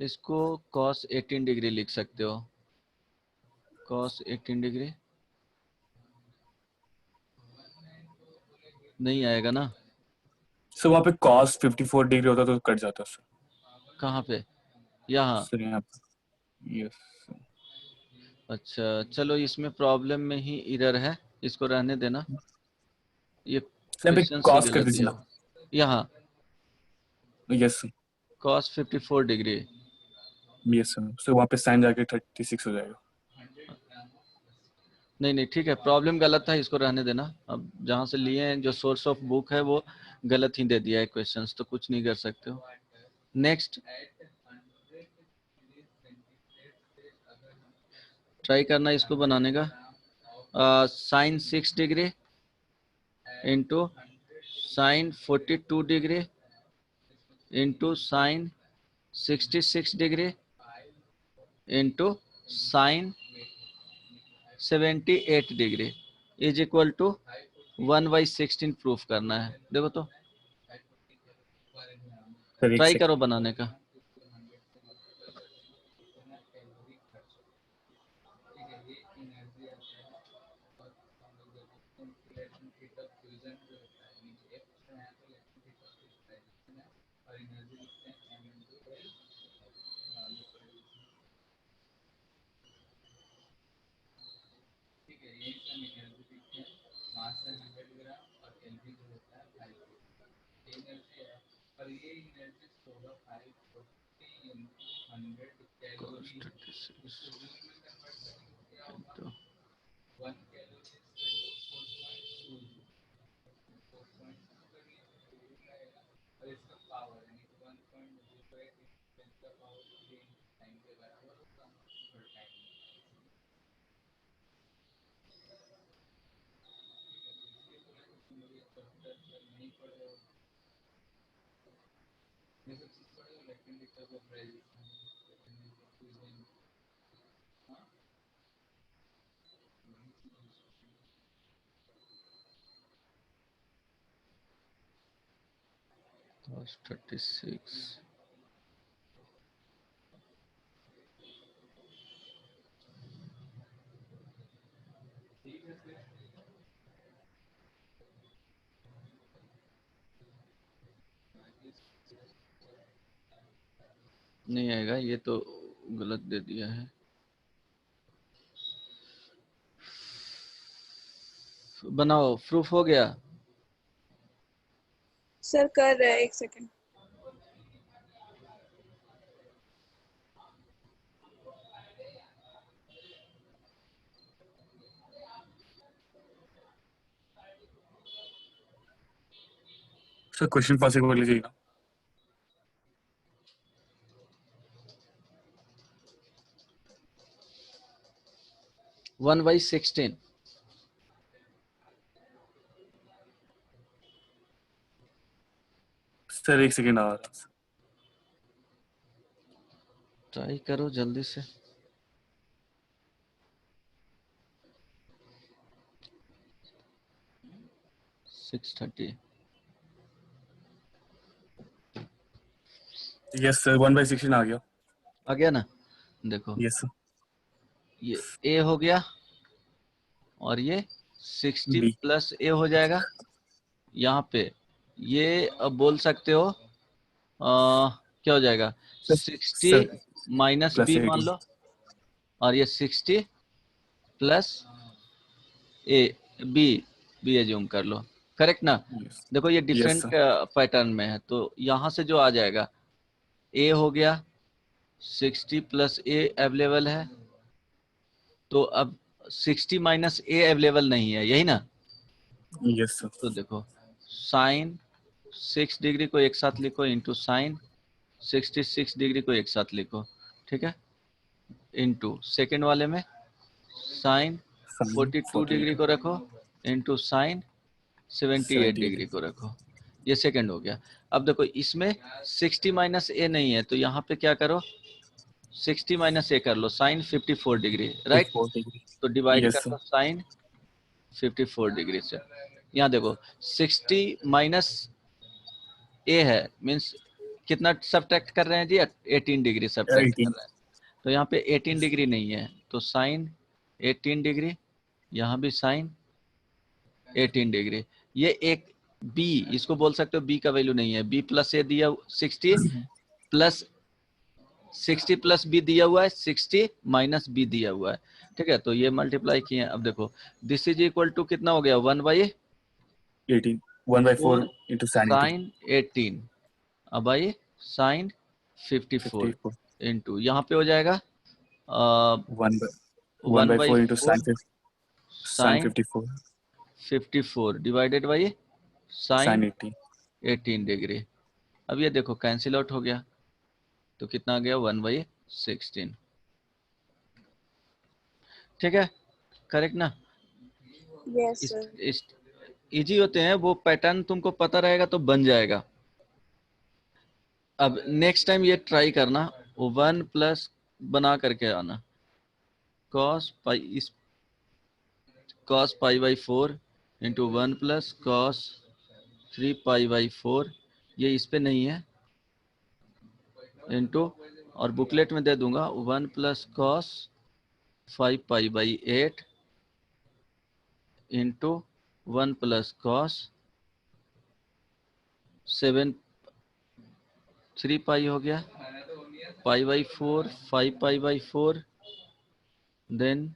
Speaker 1: इसको cos 18 डिग्री लिख सकते हो, cos 18 डिग्री। नहीं आएगा ना।
Speaker 3: सर वहाँ पे cos 54 डिग्री होता तो कट जाता सर।
Speaker 1: कहाँ पे? यहाँ।
Speaker 3: सर यहाँ पे यस।
Speaker 1: अच्छा चलो, इसमें प्रॉब्लम में ही एरर है, इसको रहने देना, ये
Speaker 3: यहाँ पे
Speaker 1: क्वेश्चन से
Speaker 3: cos कर
Speaker 1: गलती
Speaker 3: दीजिए
Speaker 1: है।
Speaker 3: ना।
Speaker 1: यहाँ
Speaker 3: yes sir.
Speaker 1: cos 54 degree.
Speaker 3: Yes sir. Sir वहाँ पे sin जाके 36 हो जाएगा।
Speaker 1: नहीं नहीं ठीक है, प्रॉब्लम गलत था, इसको रहने देना। अब जहाँ से लिए हैं, जो सोर्स ऑफ बुक है वो गलत ही दे दिया है क्वेश्चंस, तो कुछ नहीं कर सकते हो। नेक्स्ट ट्राई करना इसको बनाने का। Sine 6 degree into sine 42 degree into sine 66 degree into sine 78 degree is equal to 1/16 proof करना है। देखो तो
Speaker 3: सर एक
Speaker 1: ट्राई
Speaker 3: सेकंड।
Speaker 1: करो बनाने का। cos 36 नहीं आएगा, ये तो गलत दे दिया है। बनाओ, प्रूफ हो गया।
Speaker 6: सर कर रहे हैं, एक सेकंड।
Speaker 3: सर क्वेश्चन पास एक बार लीजिएगा।
Speaker 1: 1/16
Speaker 3: सर एक सेकंड आ रहा है।
Speaker 1: ट्राई करो जल्दी से। सिक्स 30
Speaker 3: यस सर 1/16 आ गया।
Speaker 1: आ गया ना। देखो
Speaker 3: यस सर।
Speaker 1: ये a हो गया और ये 60
Speaker 3: बी
Speaker 1: प्लस a हो जाएगा। यहाँ पे ये अब बोल सकते हो क्या हो जाएगा, 60
Speaker 3: सर
Speaker 1: माइनस
Speaker 3: प्लस
Speaker 1: b
Speaker 3: 18
Speaker 1: मान लो, और ये 60 प्लस a b एज्यूम कर लो। करेक्ट ना?
Speaker 3: Yes.
Speaker 1: देखो ये
Speaker 3: Yes,
Speaker 1: डिफरेंट
Speaker 3: sir.
Speaker 1: पैटर्न में है, तो यहाँ से जो आ जाएगा ए हो गया 60 प्लस ए अवेलेबल है, तो अब 60 माइनस ए अवेलेबल नहीं है, यही ना?
Speaker 3: Yes, sir.
Speaker 1: तो देखो साइन 6 डिग्री को एक साथ लिखो इंटू साइन 66 डिग्री को एक साथ लिखो, ठीक है, इंटू सेकेंड वाले में साइन
Speaker 3: Sin
Speaker 1: 42 डिग्री
Speaker 3: 42,
Speaker 1: को रखो इंटू साइन 78 डिग्री
Speaker 3: 78.
Speaker 1: को रखो, ये सेकंड हो गया। अब देखो इसमें 60 माइनस ए नहीं है, तो यहाँ पे क्या करो 60 माइनस ए कर लो, साइन 54 डिग्री, राइट?
Speaker 3: 54 degree.
Speaker 1: तो डिवाइड
Speaker 3: Yes,
Speaker 1: कर
Speaker 3: sir.
Speaker 1: लो साइन 54 डिग्री से। यहाँ देखो 60 माइनस ए है, मीन्स कितना सब्ट्रैक्ट कर रहे हैं जी? 18 डिग्री सब्ट्रैक्ट कर
Speaker 3: 18.
Speaker 1: रहे हैं, तो यहाँ पे 18 डिग्री नहीं है, तो साइन 18 डिग्री, यहाँ भी साइन 18 डिग्री। ये एक बी, इसको बोल सकते हो बी का वैल्यू नहीं है, बी प्लस ए दिया 60 प्लस 60 प्लस बी दिया हुआ है, 60 माइनस बी दिया हुआ है, ठीक है, तो ये मल्टीप्लाई किए। अब देखो दिस इज इक्वल टू कितना हो गया
Speaker 3: 18. 1/4 into sin 18.
Speaker 1: साइन 18, अब आइए साइन 54
Speaker 3: 54.
Speaker 1: इंटू यहाँ पे हो जाएगा
Speaker 3: 1/4 into sin
Speaker 1: sine
Speaker 3: 54.
Speaker 1: 54 divided by
Speaker 3: Sin
Speaker 1: sine
Speaker 3: 18.
Speaker 1: 18 degree. अब ये देखो कैंसिल आउट हो गया, तो कितना आ गया 1/16, ठीक है, करेक्ट ना?
Speaker 6: Yes sir.
Speaker 1: इस इजी होते हैं, वो पैटर्न तुमको पता रहेगा तो बन जाएगा। अब नेक्स्ट टाइम ये ट्राई करना, 1 प्लस बना करके आना, cos pi by 4 into 1 plus cos 3 pi by 4, ये इस पे नहीं है, इंटू, और बुकलेट में दे दूंगा 1 plus cos 5 pi by 8 into 1 plus cos 7 3 pi हो गया, pi by 4 5 pi by 4, then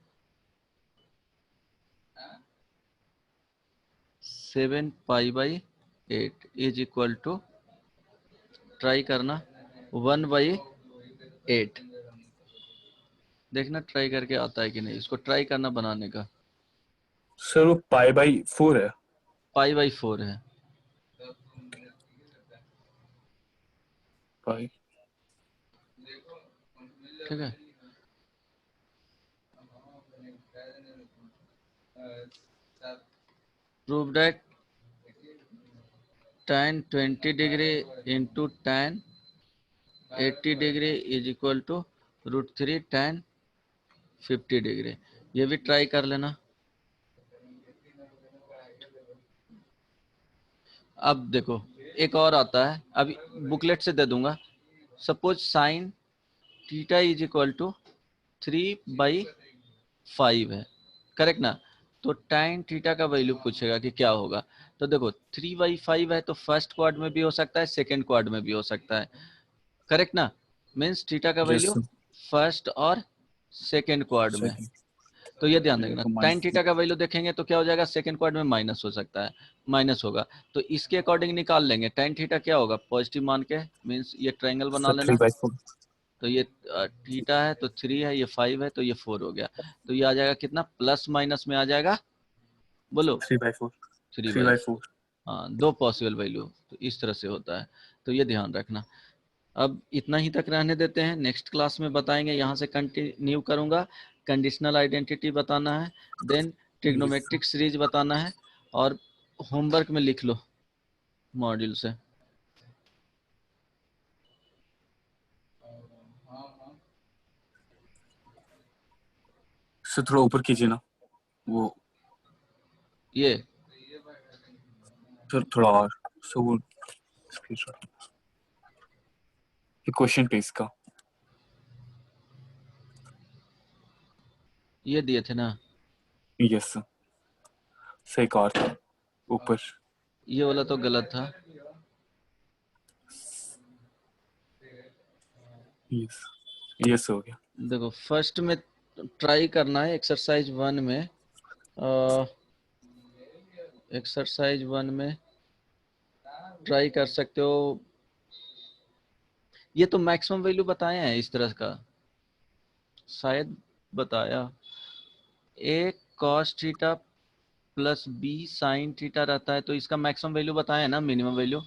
Speaker 1: 7 pi by 8 is equal to, try करना 1/8, देखना ट्राई करके आता है कि नहीं, इसको ट्राई करना बनाने का।
Speaker 3: सर वो pi/4 है.
Speaker 1: पाई बाई 4 है,
Speaker 3: Pi.
Speaker 1: ठीक है, prove that tan 20 degree into tan 80 degree is equal to √3 tan 50 degree. ये भी ट्राई कर लेना। अब देखो एक और आता है, अभी बुकलेट से दे दूंगा, suppose sine theta is equal to 3/5 है, करेक्ट ना? तो tan थीटा का वैल्यू पूछेगा कि क्या होगा, तो देखो 3/5 है, तो फर्स्ट क्वाड में भी हो सकता है, सेकंड क्वाड में भी हो सकता है, करेक्ट ना? मीन्स थीटा का
Speaker 3: Yes,
Speaker 1: वैल्यू
Speaker 3: sir.
Speaker 1: फर्स्ट और सेकंड क्वाड में,
Speaker 3: Second.
Speaker 1: तो ये ध्यान रखना।
Speaker 3: तो
Speaker 1: tan
Speaker 3: minus
Speaker 1: थीटा का वैल्यू देखेंगे तो क्या हो जाएगा, सेकंड क्वाड में माइनस हो सकता है, माइनस होगा, तो इसके अकॉर्डिंग निकाल लेंगे tan थीटा क्या होगा, पॉजिटिव मान के, मीन्स ये ट्रायंगल बना
Speaker 3: sir,
Speaker 1: लेना,
Speaker 3: 3/4.
Speaker 1: तो ये थीटा है तो 3 है, ये 5 है तो ये 4 हो गया, तो ये आ जाएगा कितना, प्लस माइनस में आ जाएगा, बोलो
Speaker 3: 3/4.
Speaker 1: 3/4।
Speaker 3: 3/4.
Speaker 1: हाँ, दो पॉसिबल वैल्यू, तो इस तरह से होता है, तो ये ध्यान रखना। अब इतना ही तक रहने देते हैं, नेक्स्ट क्लास में बताएंगे, यहाँ से कंटिन्यू करूँगा, कंडीशनल आइडेंटिटी बताना है, देन ट्रिग्नोमेट्रिक सीरीज बताना है, और होमवर्क में लिख लो मॉड्यूल से।
Speaker 3: सर थोड़ा ऊपर कीजिए ना वो,
Speaker 1: ये
Speaker 3: सर थोड़ा और, सो वो क्वेश्चन पेज का
Speaker 1: ये दिए थे ना,
Speaker 3: यस सर, सर एक और था ऊपर,
Speaker 1: ये वाला तो गलत था,
Speaker 3: यस यस हो गया।
Speaker 1: देखो फर्स्ट में ट्राई करना है एक्सरसाइज 1 में, एक्सरसाइज 1 में ट्राई कर सकते हो। ये तो मैक्सिमम वैल्यू बताए हैं इस तरह का, शायद बताया। A cos theta plus B sine theta रहता है, तो इसका मैक्सिमम वैल्यू बताए हैं ना, मिनिमम वैल्यू।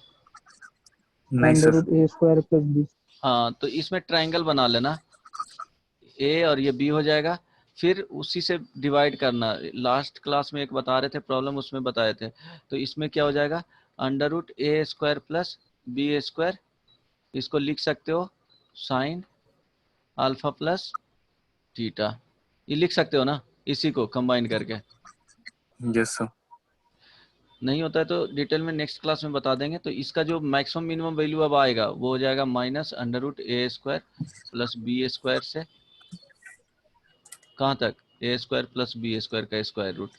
Speaker 3: नहीं
Speaker 2: under
Speaker 3: sir.
Speaker 2: Root A square plus B.
Speaker 1: हाँ, तो इसमें ट्रायंगल बना लेना, ए और ये बी हो जाएगा, फिर उसी से डिवाइड करना। लास्ट क्लास में एक बता रहे थे प्रॉब्लम, उसमें बताए थे। तो इसमें क्या हो जाएगा, under root A square plus B square, इसको लिख सकते हो साइन अल्फा प्लस थीटा, ये लिख सकते हो ना, इसी को कंबाइन करके।
Speaker 3: Yes sir.
Speaker 1: नहीं होता है तो डिटेल में नेक्स्ट क्लास में बता देंगे। तो इसका जो मैक्सिमम मिनिमम वैल्यू अब आएगा वो हो जाएगा minus under root A square plus B square से कहाँ तक, ए स्क्वायर प्लस बी स्क्वायर का स्क्वायर रूट।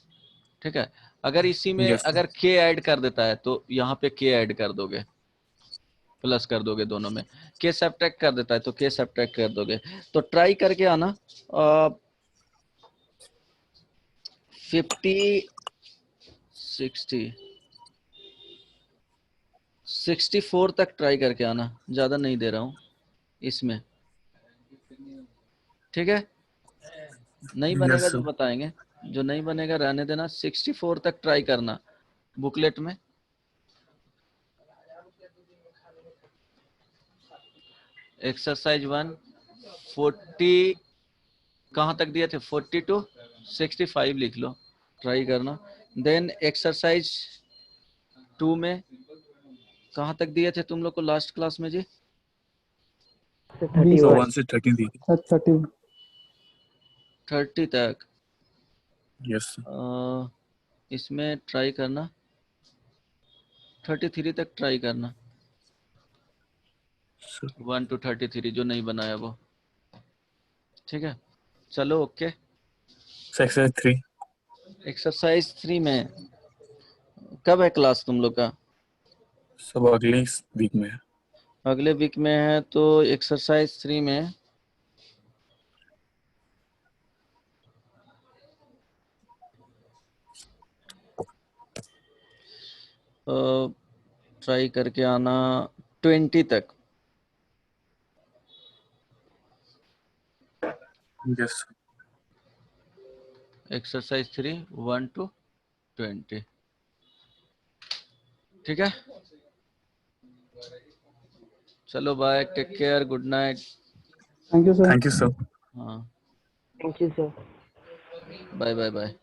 Speaker 1: ठीक है, अगर इसी में
Speaker 3: यस सर।
Speaker 1: अगर के ऐड कर देता है तो यहाँ पे के ऐड कर दोगे, प्लस कर दोगे दोनों में। के सब्ट्रैक्ट कर देता है तो के सब्ट्रैक्ट कर दोगे। तो ट्राई करके आना 50 60 64 तक ट्राई करके आना, ज्यादा नहीं दे रहा हूँ इसमें। ठीक है, नहीं बनेगा
Speaker 3: यस
Speaker 1: जो
Speaker 3: सर।
Speaker 1: बताएंगे, जो नहीं बनेगा रहने देना। 64 तक ट्राई करना बुकलेट में। एक्सरसाइज 1 40 कहाँ तक दिए थे, 40 to 65 लिख लो, ट्राई करना। देन एक्सरसाइज 2 में कहाँ तक दिए थे तुम लोग को लास्ट क्लास में जी,
Speaker 4: सर
Speaker 2: बी
Speaker 4: 31
Speaker 3: 1 से 30 दी।
Speaker 2: 30।
Speaker 1: 30 तक।
Speaker 3: Yes sir.
Speaker 1: इसमें ट्राई करना 33 तक ट्राई करना, 1 to 33 जो नहीं बनाया वो। ठीक है, चलो ओके।
Speaker 3: एक्सरसाइज 3
Speaker 1: एक्सरसाइज 3 में कब है क्लास तुम लोग का,
Speaker 3: सब अगली वीक में है।
Speaker 1: अगले वीक में है। तो एक्सरसाइज 3 में ट्राई करके आना 20 तक।
Speaker 3: Yes
Speaker 1: exercise 3 1 to 20। ठीक है, चलो bye, take care, good night.
Speaker 2: Thank you sir.
Speaker 3: Thank you sir.
Speaker 1: हाँ,
Speaker 4: thank you sir.
Speaker 1: Bye bye bye.